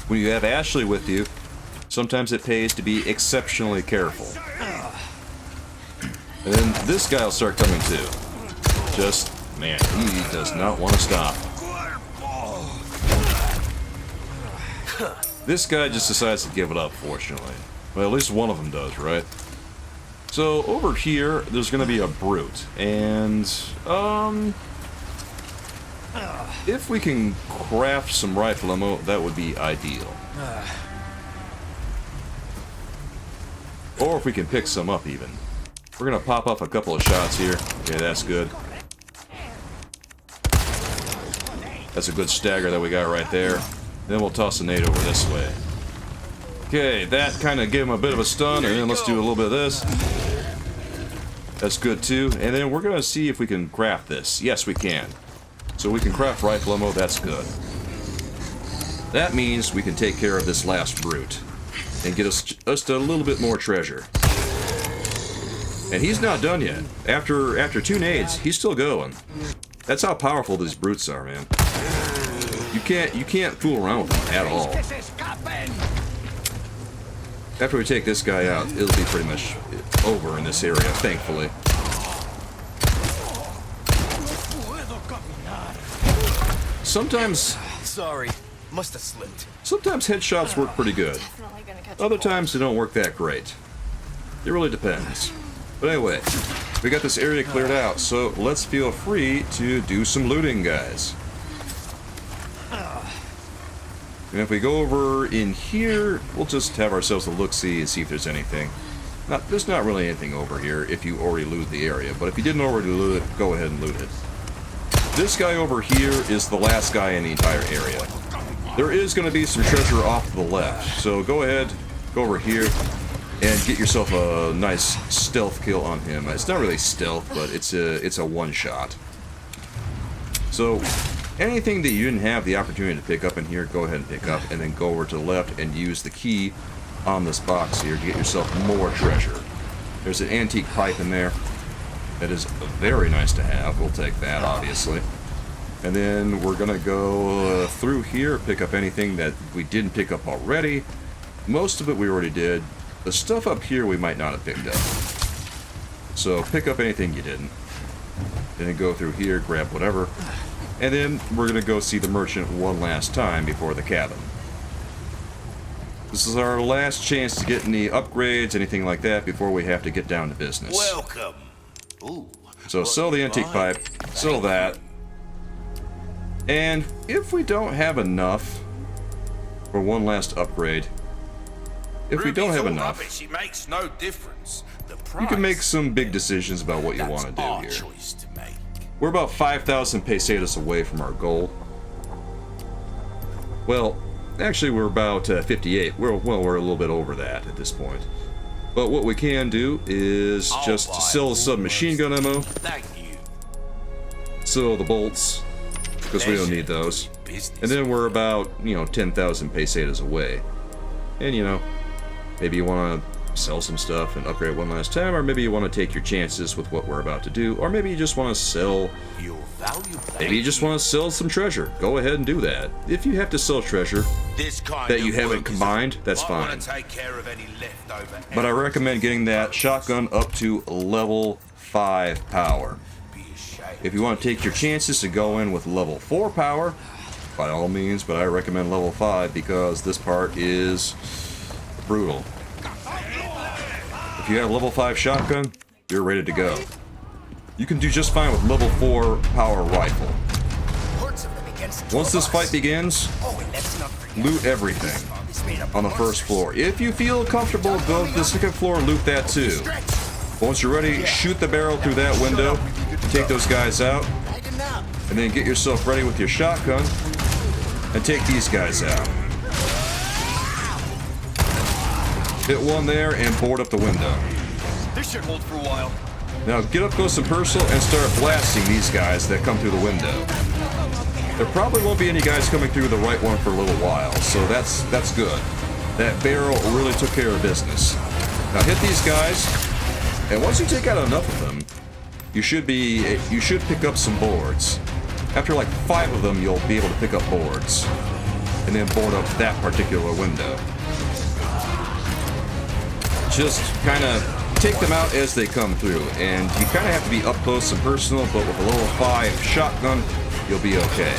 when you have Ashley with you, sometimes it pays to be exceptionally careful. And then this guy will start coming too. Just, man, he does not want to stop. This guy just decides to give it up, fortunately. Well, at least one of them does, right? So, over here, there's going to be a brute. And, if we can craft some rifle ammo, that would be ideal. Or if we can pick some up, even. We're going to pop up a couple of shots here. Okay, that's good. That's a good stagger that we got right there. Then we'll toss a nade over this way. Okay, that kind of gave him a bit of a stun, and then let's do a little bit of this. That's good too. And then we're going to see if we can craft this. Yes, we can. So we can craft rifle ammo, that's good. That means we can take care of this last brute and get us just a little bit more treasure. And he's not done yet. After 2 nades, he's still going. That's how powerful these brutes are, man. You can't fool around with them at all. After we take this guy out, it'll be pretty much over in this area, thankfully. Sometimes... Sorry, must have slipped. Sometimes headshots work pretty good. Definitely gonna catch Other a cold. times they don't work that great. It really depends. But anyway, we got this area cleared out, so let's feel free to do some looting, guys. And if we go over in here, we'll just have ourselves a look-see and see if there's anything. There's not really anything over here if you already looted the area, but if you didn't already loot it, go ahead and loot it. This guy over here is the last guy in the entire area. There is going to be some treasure off to the left, so go ahead, go over here, and get yourself a nice stealth kill on him. It's not really stealth, but it's a one-shot. So, anything that you didn't have the opportunity to pick up in here, go ahead and pick up, and then go over to the left and use the key on this box here to get yourself more treasure. There's an antique pipe in there. That is very nice to have. We'll take that, obviously. And then we're going to go through here, pick up anything that we didn't pick up already. Most of it we already did. The stuff up here we might not have picked up. So pick up anything you didn't. And then go through here, grab whatever. And then we're going to go see the merchant one last time before the cabin. This is our last chance to get any upgrades, anything like that, before we have to get down to business. Welcome. Ooh, So sell the antique pipe, sell that. And if we don't have enough for one last upgrade, if we don't have enough, rubbish, it makes no difference. The price, you can make some big decisions about what you that's want to do our here. choice to make. We're about 5,000 pesetas away from our goal. Well, actually we're about 58. We're a little bit over that at this point. But what we can do is just sell the submachine gun ammo, Thank you. sell the bolts, because we don't need those. And then we're about, 10,000 pesetas away. And, maybe you want to sell some stuff and upgrade one last time, or maybe you want to take your chances with what we're about to do, or maybe you just want to sell... Your value. Maybe you just want to sell some treasure. Go ahead and do that. If you have to sell treasure This kind that of you haven't work is- combined, that's I fine. wanna take care of any leftover But I recommend getting that shotgun up to level 5 power. Be ashamed. If you want to take your chances to go in with level 4 power, by all means, but I recommend level 5 because this part is brutal. If you have level 5 shotgun, you're ready to go. You can do just fine with level 4 power rifle. Once this fight begins, loot everything on the first floor. If you feel comfortable, go to the second floor and loot that too. Once you're ready, shoot the barrel through that window, take those guys out, and then get yourself ready with your shotgun and take these guys out. Hit one there and board up the window. This should hold for a while. Now get up close and personal and start blasting these guys that come through the window. There probably won't be any guys coming through the right one for a little while, so that's good. That barrel really took care of business. Now hit these guys, and once you take out enough of them, you should pick up some boards. After like 5 of them, you'll be able to pick up boards, and then board up that particular window. Just kind of take them out as they come through, and you kind of have to be up close and personal, but with a level 5 shotgun, you'll be okay.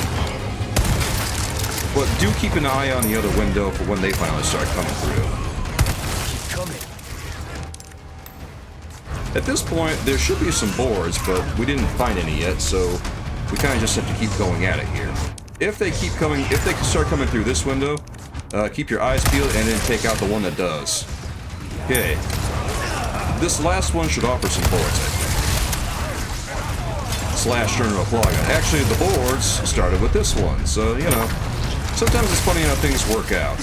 But do keep an eye on the other window for when they finally start coming through. Keep coming. At this point, there should be some boards, but we didn't find any yet, so we kind of just have to keep going at it here. If they start coming through this window, keep your eyes peeled and then take out the one that does. Okay. This last one should offer some boards, I think. Slash turn to a plug. Actually, the boards started with this one, so, sometimes it's funny how things work out.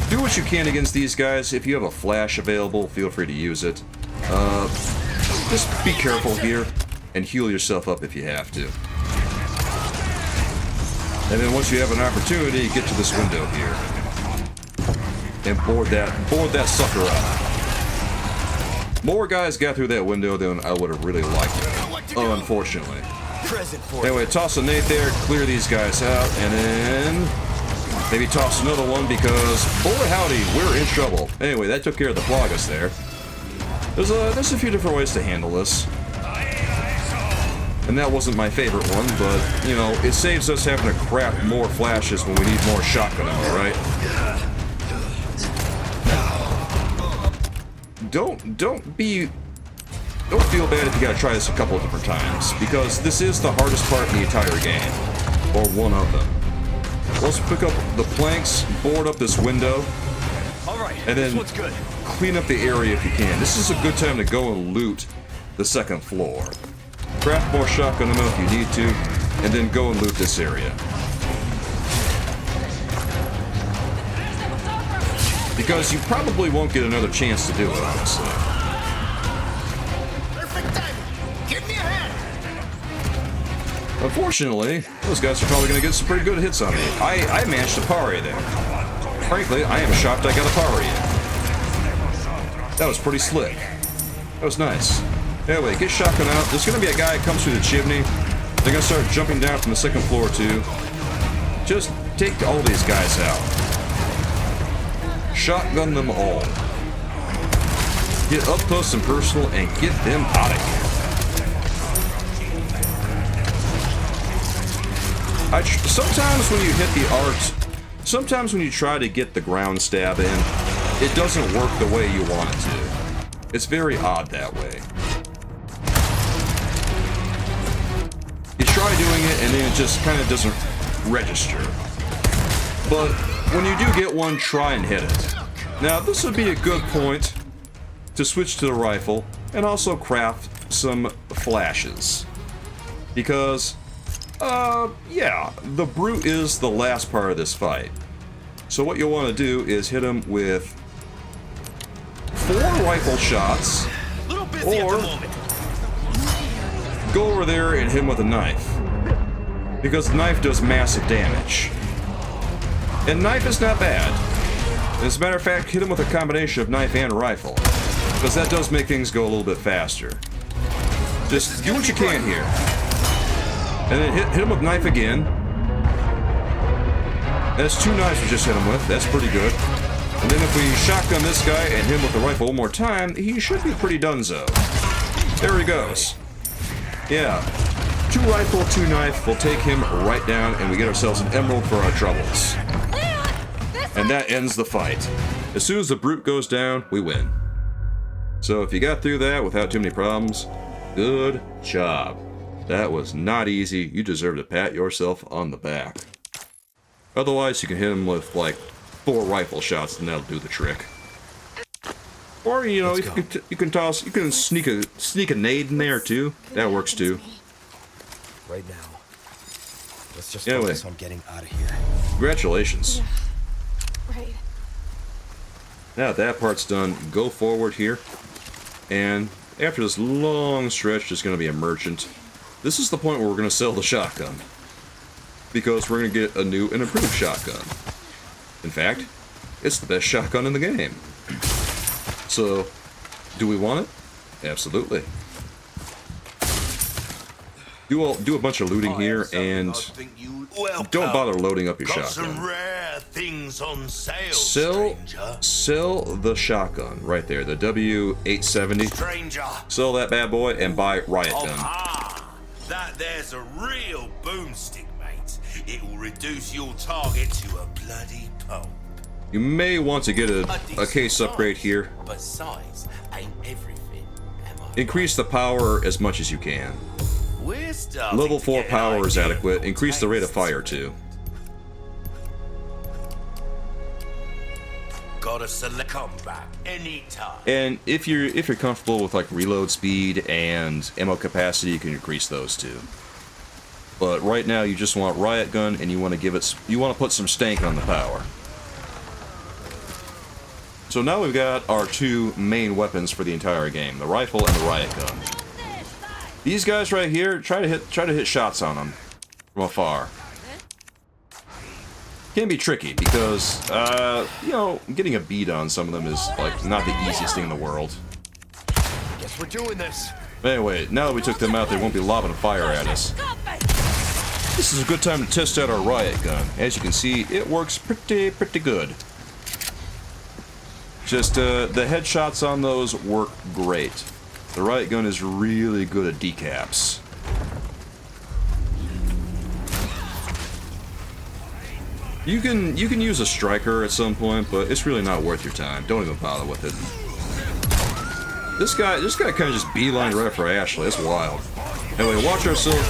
Do what you can against these guys. If you have a flash available, feel free to use it. Just be careful here and heal yourself up if you have to. And then once you have an opportunity, get to this window here and board that sucker up. More guys got through that window than I would have really liked, unfortunately. Present for Anyway, toss a nade there, clear these guys out, and then Maybe toss another one because, boy howdy, we're in trouble. Anyway, that took care of the Plagas there. There's a few different ways to handle this. And that wasn't my favorite one, but, you know, it saves us having to craft more flashes when we need more shotgun ammo, right? Don't feel bad if you gotta try this a couple of different times, because this is the hardest part in the entire game. Or one of them. Let's pick up the planks, board up this window, and then clean up the area if you can. This is a good time to go and loot the second floor. Craft more shotgun ammo if you need to, and then go and loot this area. Because you probably won't get another chance to do it, honestly. Perfect time. Give me a hand. Unfortunately, those guys are probably going to get some pretty good hits on me. I managed to parry there. Frankly, I am shocked I got a parry in. That was pretty slick. That was nice. Anyway, get shotgun out. There's going to be a guy that comes through the chimney. They're going to start jumping down from the second floor, too. Just take all these guys out. Shotgun them all. Get up close and personal and get them out of here. Sometimes when you hit the art, sometimes when you try to get the ground stab in, it doesn't work the way you want it to. It's very odd that way. You try doing it and then it just kind of doesn't register. But when you do get one, try and hit it. Now this would be a good point to switch to the rifle and also craft some flashes. Because yeah, the brute is the last part of this fight. So what you'll want to do is hit him with 4 rifle shots, or go over there and hit him with a knife. Because the knife does massive damage. And knife is not bad. As a matter of fact, hit him with a combination of knife and rifle. Because that does make things go a little bit faster. Just do what you can here. And then hit him with knife again. That's 2 knives we just hit him with. That's pretty good. And then if we shotgun this guy and hit him with the rifle one more time, he should be pretty donezo. There he goes. Yeah. 2 rifle, 2 knife. We'll take him right down and we get ourselves an emerald for our troubles. And that ends the fight. As soon as the brute goes down, we win. So if you got through that without too many problems, good job. That was not easy. You deserve to pat yourself on the back. Otherwise, you can hit him with like 4 rifle shots, and that'll do the trick. Or you know, you can sneak a nade in there too. That works too. Right now, let's just focus on getting out of here. Congratulations. Yeah. Right. Now that that part's done, go forward here, and after this long stretch, there's going to be a merchant. This is the point where we're going to sell the shotgun. Because we're going to get a new and improved shotgun. In fact, it's the best shotgun in the game. So, do we want it? Absolutely. Do a bunch of looting here, and don't bother loading up your shotgun. Some rare things on sale, Sell the shotgun right there, the W870. stranger. Sell that bad boy and buy riot gun. That there's a real boomstick, mate. It will reduce your target to a bloody pulp. You may want to get a case upgrade here. But size ain't everything, am I? Increase the power as much as you can. We're starting Level to 4 get an power is idea of adequate. what Increase the rate of tastes. fire too. Gotta select combat anytime. And if you're comfortable with like reload speed and ammo capacity, you can increase those too. But right now you just want riot gun and you want to put some stank on the power. So now we've got our 2 main weapons for the entire game, the rifle and the riot gun. These guys right here, try to hit shots on them from afar. Can be tricky because, you know, getting a bead on some of them is like not the easiest thing in the world. Guess we're doing this. Anyway, now that we took them out, they won't be lobbing fire at us. This is a good time to test out our riot gun. As you can see, it works pretty good. Just, the headshots on those work great. The riot gun is really good at decaps. You can use a striker at some point, but it's really not worth your time. Don't even bother with it. This guy kind of just beelined right for Ashley. That's wild. Anyway, watch ourselves.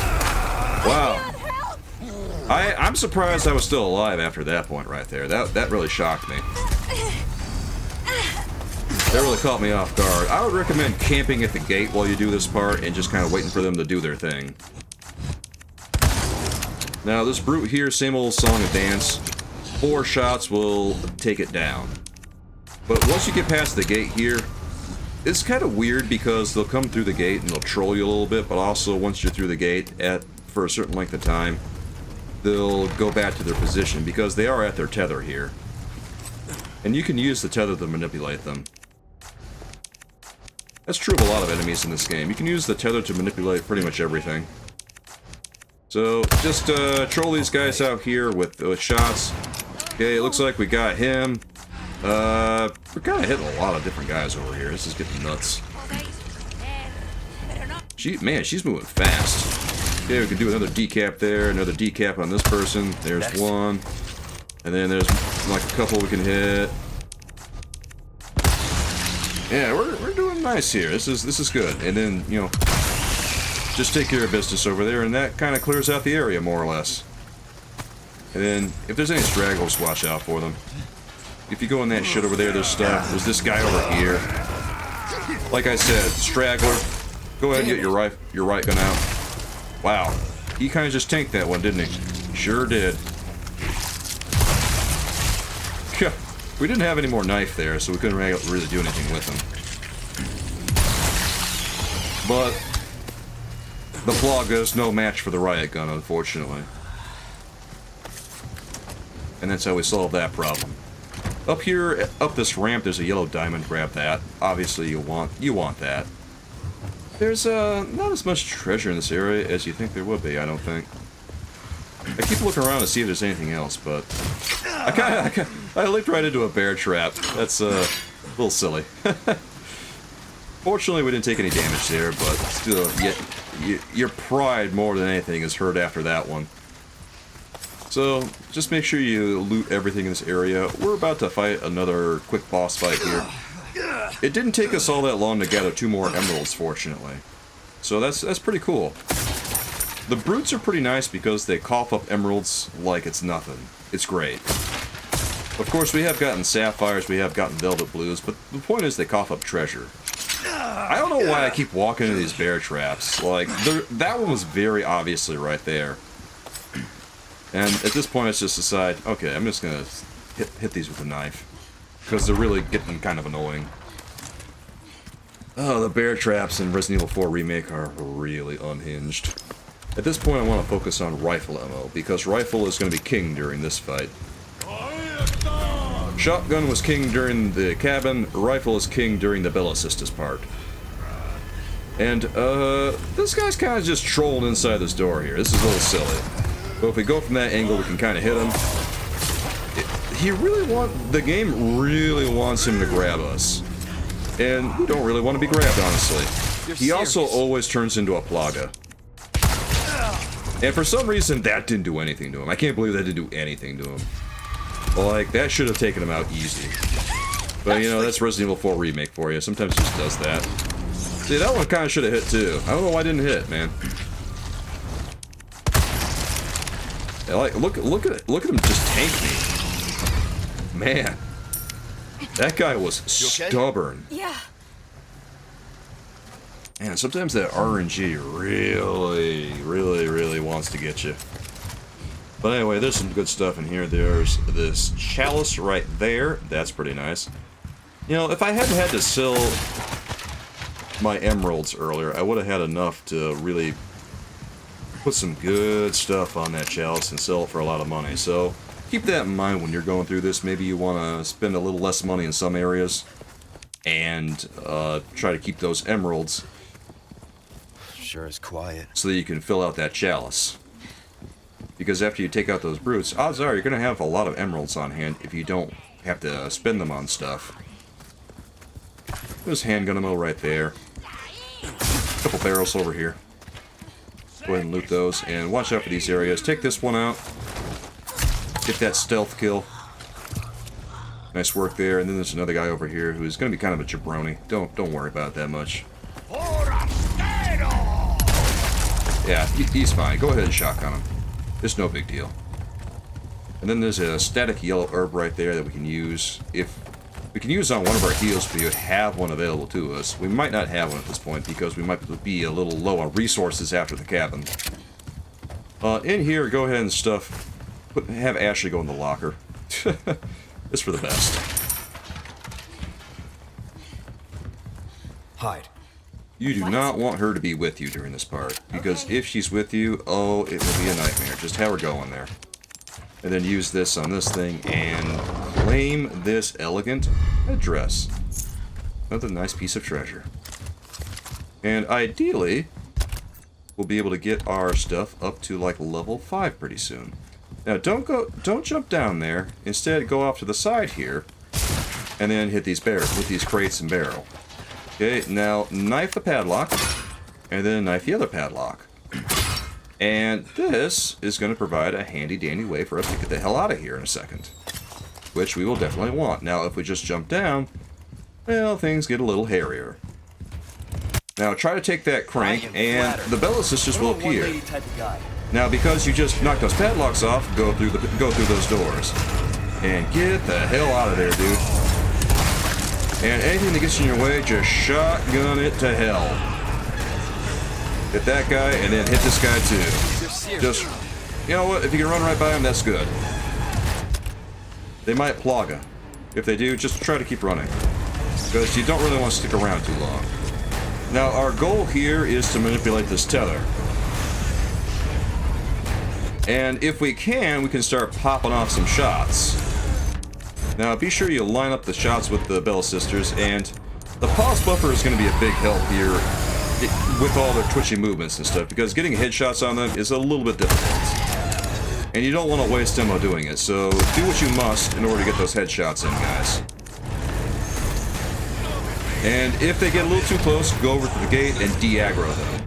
Wow. I'm surprised I was still alive after that point right there. That really shocked me. That really caught me off guard. I would recommend camping at the gate while you do this part and just kind of waiting for them to do their thing. Now this brute here, same old song and dance. 4 shots will take it down. But once you get past the gate here, it's kind of weird because they'll come through the gate and they'll troll you a little bit, but also once you're through the gate for a certain length of time, they'll go back to their position because they are at their tether here. And you can use the tether to manipulate them. That's true of a lot of enemies in this game. You can use the tether to manipulate pretty much everything. So, just troll these guys out here with shots. Okay, it looks like we got him. We're kind of hitting a lot of different guys over here. This is getting nuts. Man, she's moving fast. Okay, we can do another decap there, another decap on this person. There's one. And then there's like a couple we can hit. Yeah, we're doing nice here. This is good. And then, you know, just take care of business over there, and that kind of clears out the area more or less. And then, if there's any stragglers, watch out for them. If you go in that shit over there, there's stuff. There's this guy over here. Like I said, straggler. Go ahead and get your right gun out. Wow. He kind of just tanked that one, didn't he? Sure did. We didn't have any more knife there, so we couldn't really do anything with him. But the Plaga is no match for the riot gun, unfortunately. And that's how we solve that problem. Up here, up this ramp, there's a yellow diamond. Grab that. Obviously, you want that. There's not as much treasure in this area as you think there would be. I don't think. I keep looking around to see if there's anything else, but I leaped right into a bear trap. That's a little silly. Fortunately, we didn't take any damage there, but still, your pride more than anything is hurt after that one. So, just make sure you loot everything in this area. We're about to fight another quick boss fight here. It didn't take us all that long to gather 2 more emeralds, fortunately. So that's pretty cool. The brutes are pretty nice because they cough up emeralds like it's nothing. It's great. Of course, we have gotten sapphires, we have gotten velvet blues, but the point is they cough up treasure. I don't know why I keep walking into these bear traps. Like, that one was very obviously right there. And at this point, it's just decide, okay, I'm just gonna hit these with a knife. Because they're really getting kind of annoying. Oh, the bear traps in Resident Evil 4 Remake are really unhinged. At this point, I want to focus on rifle ammo, because rifle is going to be king during this fight. Shotgun was king during the cabin, rifle is king during the Bella Sisters part. And, this guy's kind of just trolling inside this door here. This is a little silly. But if we go from that angle, we can kind of hit him. The game really wants him to grab us. And we don't really want to be grabbed, honestly. He also always turns into a Plaga. And for some reason, that didn't do anything to him. I can't believe that didn't do anything to him. Like, that should have taken him out easy. But, you know, that's Resident Evil 4 Remake for you. Sometimes it just does that. See, that one kind of should have hit, too. I don't know why it didn't hit, man. Yeah, like, look at him just tank me. Man. That guy was stubborn. Yeah. Man, sometimes that RNG really wants to get you. But anyway, there's some good stuff in here. There's this chalice right there. That's pretty nice. You know, if I hadn't had to sell my emeralds earlier, I would have had enough to really put some good stuff on that chalice and sell it for a lot of money. So keep that in mind when you're going through this. Maybe you want to spend a little less money in some areas and try to keep those emeralds. Sure is quiet. So that you can fill out that chalice. Because after you take out those brutes, odds are you're going to have a lot of emeralds on hand if you don't have to spend them on stuff. There's handgun ammo right there. A couple barrels over here. Go ahead and loot those, and watch out for these areas. Take this one out. Get that stealth kill. Nice work there. And then there's another guy over here who's going to be kind of a jabroni. Don't worry about it that much. Yeah, he's fine. Go ahead and shotgun him. It's no big deal. And then there's a static yellow herb right there that we can use. If we can use on one of our heals, if we would have one available to us. We might not have one at this point because we might be a little low on resources after the cabin. In here, go ahead and stuff. Have Ashley go in the locker. It's for the best. Hide. You do not want her to be with you during this part, because if she's with you, oh, it will be a nightmare. Just have her go in there. And then use this on this thing and claim this elegant address. Another nice piece of treasure. And ideally, we'll be able to get our stuff up to like level 5 pretty soon. Now don't jump down there. Instead, go off to the side here, and then hit these crates and barrel. Okay, now knife the padlock, and then knife the other padlock. And this is going to provide a handy-dandy way for us to get the hell out of here in a second. Which we will definitely want. Now, if we just jump down, well, things get a little hairier. Now, try to take that crank, and the Bella Sisters will appear. Now, because you just knocked those padlocks off, go through those doors. And get the hell out of there, dude. And anything that gets in your way, just shotgun it to hell. Hit that guy, and then hit this guy too. Just, you know what, if you can run right by him, that's good. They might plaga. If they do, just try to keep running. Because you don't really want to stick around too long. Now, our goal here is to manipulate this tether. And if we can start popping off some shots. Now, be sure you line up the shots with the Bella Sisters, and the pause buffer is going to be a big help here with all their twitchy movements and stuff, because getting headshots on them is a little bit difficult. And you don't want to waste ammo doing it, so do what you must in order to get those headshots in, guys. And if they get a little too close, go over to the gate and de-aggro them.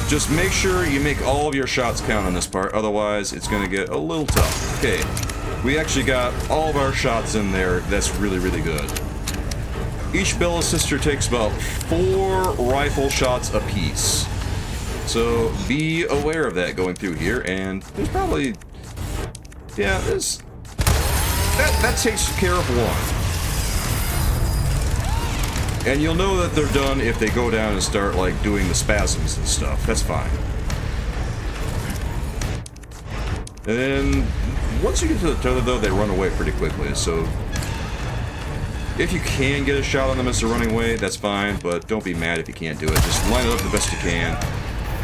Just make sure you make all of your shots count on this part, otherwise it's going to get a little tough. Okay. We actually got all of our shots in there. That's really, really good. Each Bella Sister takes about 4 rifle shots apiece. So be aware of that going through here, and there's probably... yeah, that takes care of one. And you'll know that they're done if they go down and start, like, doing the spasms and stuff. That's fine. And then, once you get to the tether, though, they run away pretty quickly, so... if you can get a shot on them as they're running away, that's fine, but don't be mad if you can't do it. Just line it up the best you can.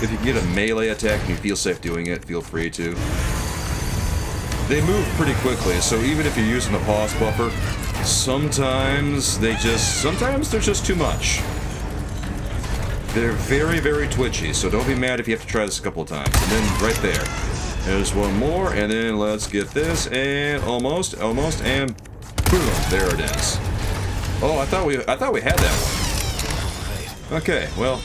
If you can get a melee attack and you feel safe doing it, feel free to. They move pretty quickly, so even if you're using the pause buffer, sometimes they're just too much. They're very, very twitchy, so don't be mad if you have to try this a couple of times. And then, right there. There's one more, and then let's get this, and almost, and boom, there it is. Oh, I thought we had that one. Okay, well.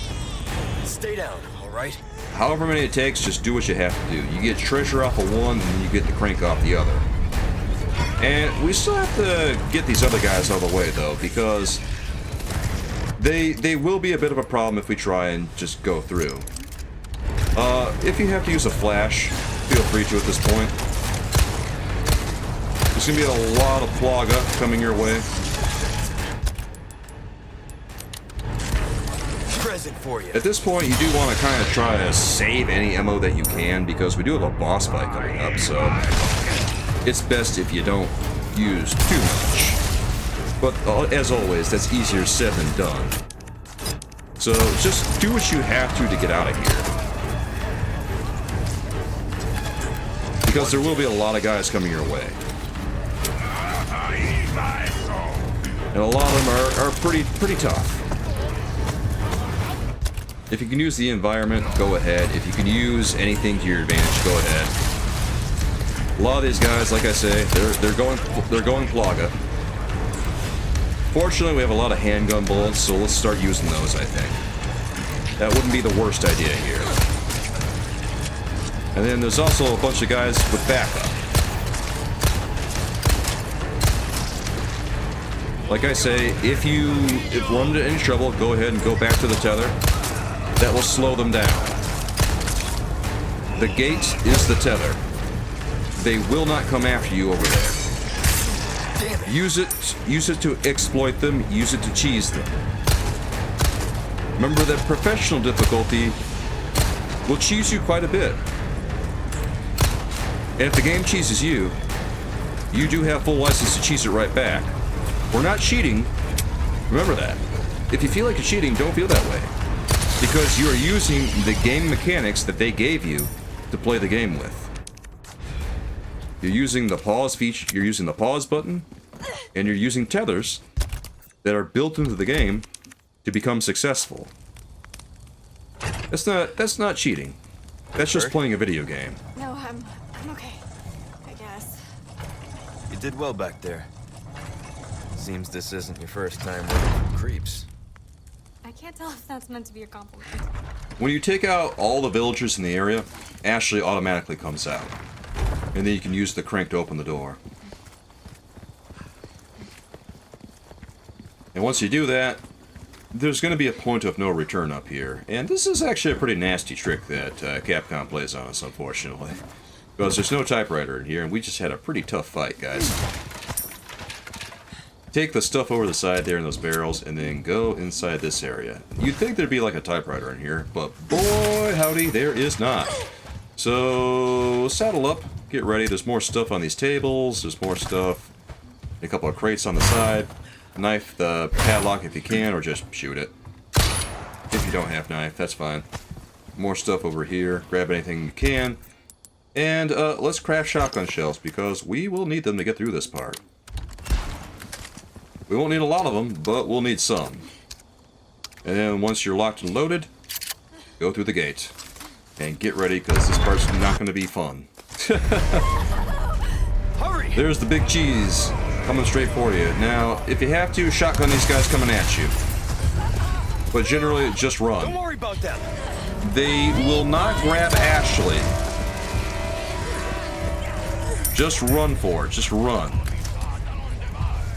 Stay down, all right? However many it takes, just do what you have to do. You get treasure off of one, and then you get the crank off the other. And we still have to get these other guys out of the way, though, because they will be a bit of a problem if we try and just go through. If you have to use a flash, feel free to at this point. There's going to be a lot of plaga coming your way. Present for you. At this point, you do want to kind of try to save any ammo that you can, because we do have a boss fight coming up, so it's best if you don't use too much. But as always, that's easier said than done. So just do what you have to get out of here. Because there will be a lot of guys coming your way. And a lot of them are pretty tough. If you can use the environment, go ahead. If you can use anything to your advantage, go ahead. A lot of these guys, like I say, they're going Plaga. Fortunately, we have a lot of handgun bullets, so let's start using those, I think. That wouldn't be the worst idea here. And then there's also a bunch of guys with backup. Like I say, if you run into any trouble, go ahead and go back to the tether. That will slow them down. The gate is the tether. They will not come after you over there. Use it to exploit them, use it to cheese them. Remember that professional difficulty will cheese you quite a bit. And if the game cheeses you, you do have full license to cheese it right back. We're not cheating. Remember that. If you feel like you're cheating, don't feel that way. Because you are using the game mechanics that they gave you to play the game with. You're using the pause feature, you're using the pause button, and you're using tethers that are built into the game to become successful. That's not cheating. That's just playing a video game. No, I'm okay. I guess. You did well back there. Seems this isn't your first time running from creeps. I can't tell if that's meant to be a compliment. When you take out all the villagers in the area, Ashley automatically comes out. And then you can use the crank to open the door. And once you do that, there's going to be a point of no return up here. And this is actually a pretty nasty trick that Capcom plays on us, unfortunately. Because there's no typewriter in here, and we just had a pretty tough fight, guys. Take the stuff over the side there in those barrels, and then go inside this area. You'd think there'd be like a typewriter in here, but boy howdy, there is not. So, saddle up, get ready. There's more stuff on these tables, there's more stuff. A couple of crates on the side. Knife the padlock if you can, or just shoot it. If you don't have knife, that's fine. More stuff over here. Grab anything you can. And let's craft shotgun shells, because we will need them to get through this part. We won't need a lot of them, but we'll need some. And then once you're locked and loaded, go through the gate. And get ready, because this part's not going to be fun. Hurry! There's the big cheese coming straight for you. Now, if you have to, shotgun these guys coming at you. But generally, just run. Don't worry about them. They will not grab Ashley. Just run for it. Just run.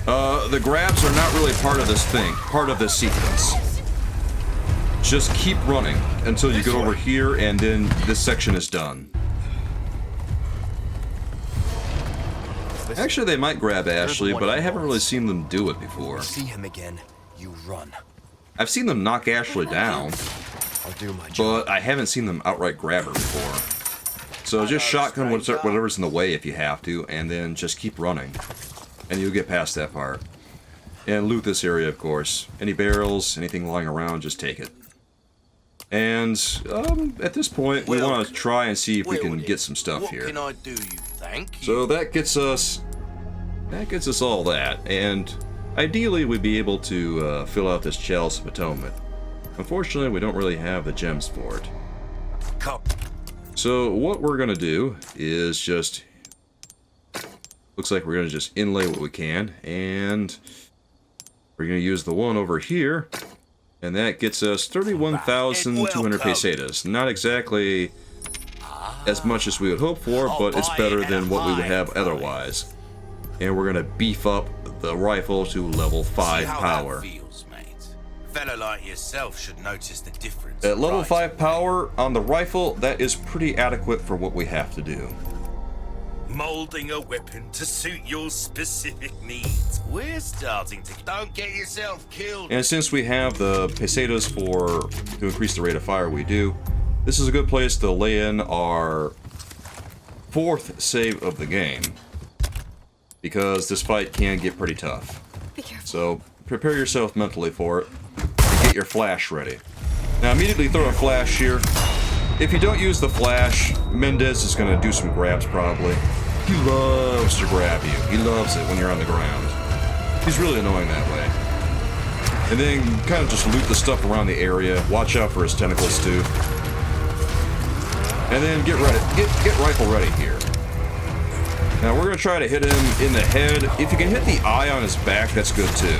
The grabs are not really part of this thing, part of this sequence. Just keep running until you get over here, and then this section is done. Actually, they might grab Ashley, but I haven't really seen them do it before. See him again, you run. I've seen them knock Ashley down, I'll do my job. but I haven't seen them outright grab her before. So just shotgun whatever's in the way if you have to, and then just keep running. And you'll get past that part. And loot this area, of course. Any barrels, anything lying around, just take it. And at this point, we want to try and see if we can get some stuff here. What can I do you? Thank you. So that gets us all that. And ideally, we'd be able to fill out this Chalice of Atonement. Unfortunately, we don't really have the gems for it. So what we're gonna do is just. Looks like we're going to just inlay what we can, and we're going to use the one over here, and that gets us 31,200 pesetas. Not exactly as much as we would hope for, but it's better than what we would have otherwise. And we're going to beef up the rifle to level 5 power. Feels, mate. A fella like yourself should notice the difference. At level 5 power on the rifle, that is pretty adequate for what we have to do. Molding a weapon to suit your specific needs. We're starting to... Don't get yourself killed. And since we have the pesetas to increase the rate of fire we do, this is a good place to lay in our 4th save of the game. Because this fight can get pretty tough. Be careful. So prepare yourself mentally for it, and get your flash ready. Now immediately throw a flash here. If you don't use the flash, Mendez is going to do some grabs probably. He loves to grab you. He loves it when you're on the ground. He's really annoying that way. And then kind of just loot the stuff around the area. Watch out for his tentacles too. And then get ready. Get rifle ready here. Now we're gonna try to hit him in the head. If you can hit the eye on his back, that's good too.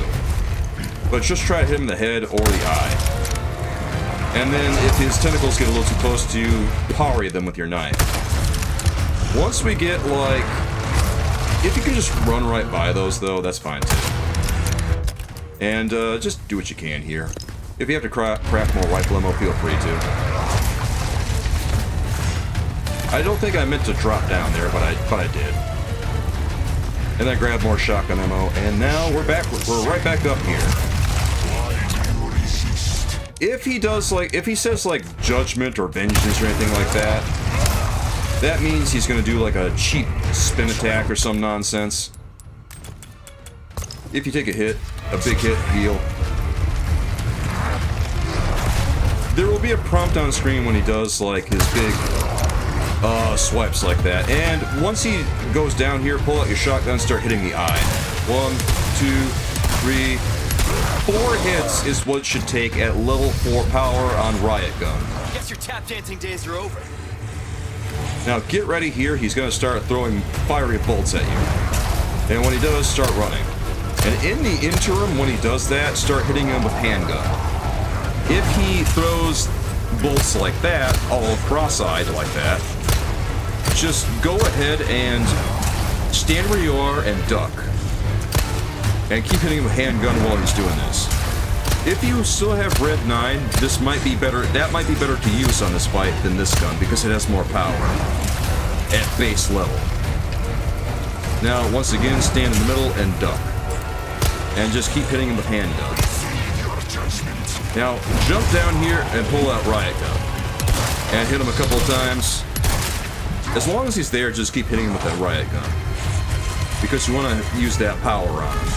But just try to hit him in the head or the eye. And then if his tentacles get a little too close to you, parry them with your knife. Once we get like, if you can just run right by those though, that's fine too. And just do what you can here. If you have to craft more rifle ammo, feel free to. I don't think I meant to drop down there, but I did. And I grabbed more shotgun ammo, and now we're right back up here. If he does like, if he says like judgment or vengeance or anything like that, that means he's gonna do like a cheap spin attack or some nonsense. If you take a hit, a big hit, heal. There will be a prompt on screen when he does like his big swipes like that. And once he goes down here, pull out your shotgun, start hitting the eye. 1, 2, 3, 4 hits is what it should take at level 4 power on Riot Gun. Guess your tap dancing days are over. Now get ready here, he's gonna start throwing fiery bolts at you. And when he does, start running. And in the interim, when he does that, start hitting him with handgun. If he throws bolts like that, all cross-eyed like that, just go ahead and stand where you are and duck. And keep hitting him with handgun while he's doing this. If you still have Red 9, this might be better. That might be better to use on this fight than this gun because it has more power at base level. Now, once again, stand in the middle and duck. And just keep hitting him with handgun. Now, jump down here and pull out Riot Gun. And hit him a couple of times. As long as he's there, just keep hitting him with that Riot Gun. Because you want to use that power on him.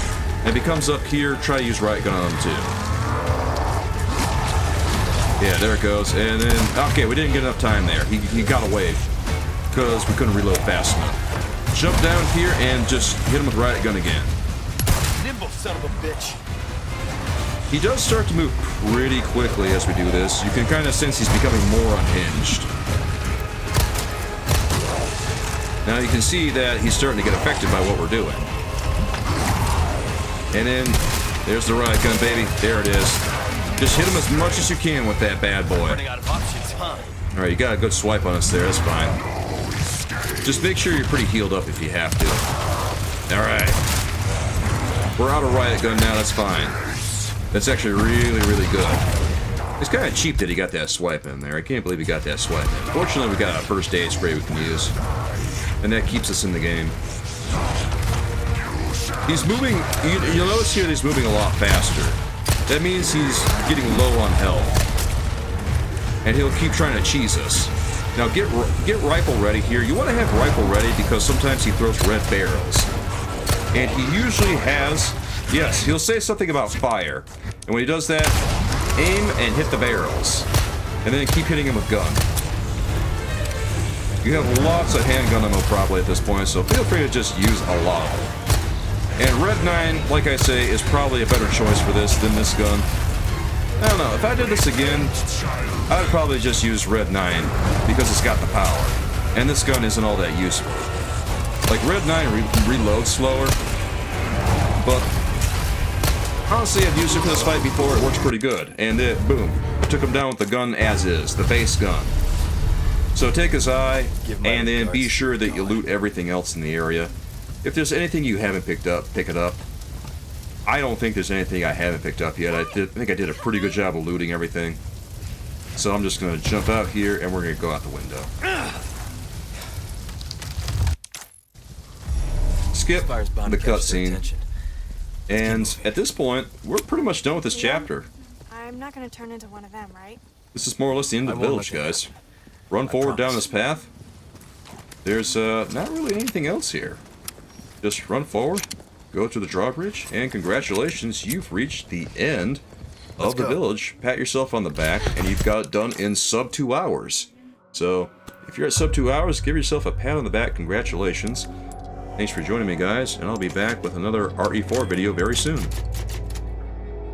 And if he comes up here, try to use Riot Gun on him too. Yeah, there it goes. And then, okay, we didn't get enough time there. He got away. Because we couldn't reload fast enough. Jump down here and just hit him with Riot Gun again. Nimble son of a bitch. He does start to move pretty quickly as we do this. You can kind of sense he's becoming more unhinged. Now you can see that he's starting to get affected by what we're doing. And then, there's the Riot Gun, baby. There it is. Just hit him as much as you can with that bad boy. Running out of options, huh? Alright, you got a good swipe on us there, that's fine. Just make sure you're pretty healed up if you have to. Alright. We're out of Riot Gun now, that's fine. That's actually really, really good. It's kind of cheap that he got that swipe in there. I can't believe he got that swipe in. Fortunately, we got a first aid spray we can use. And that keeps us in the game. He's moving, you'll notice here that he's moving a lot faster. That means he's getting low on health. And he'll keep trying to cheese us. Now get rifle ready here. You want to have rifle ready because sometimes he throws red barrels. And he usually has, yes, he'll say something about fire. And when he does that, aim and hit the barrels. And then keep hitting him with gun. You have lots of handgun ammo probably at this point, so feel free to just use a lot of it. And Red 9, like I say, is probably a better choice for this than this gun. I don't know, if I did this again, I would probably just use Red 9 because it's got the power. And this gun isn't all that useful. Like, Red 9 reloads slower, but honestly, I've used it for this fight before, it works pretty good. And it, boom, took him down with the gun as is, the base gun. So take his eye, and then be sure that you loot everything else in the area. If there's anything you haven't picked up, pick it up. I don't think there's anything I haven't picked up yet. I think I did a pretty good job of looting everything. So I'm just going to jump out here, and we're going to go out the window. Skip the cutscene. And at this point, we're pretty much done with this chapter. I'm not gonna turn into one of them, right? This is more or less the end of the village, guys. Run forward down this path. There's not really anything else here. Just run forward, go to the drawbridge, and congratulations, you've reached the end of the village. Pat yourself on the back, and you've got it done in sub 2 hours. So, if you're at sub 2 hours, give yourself a pat on the back. Congratulations. Thanks for joining me, guys, and I'll be back with another RE4 video very soon.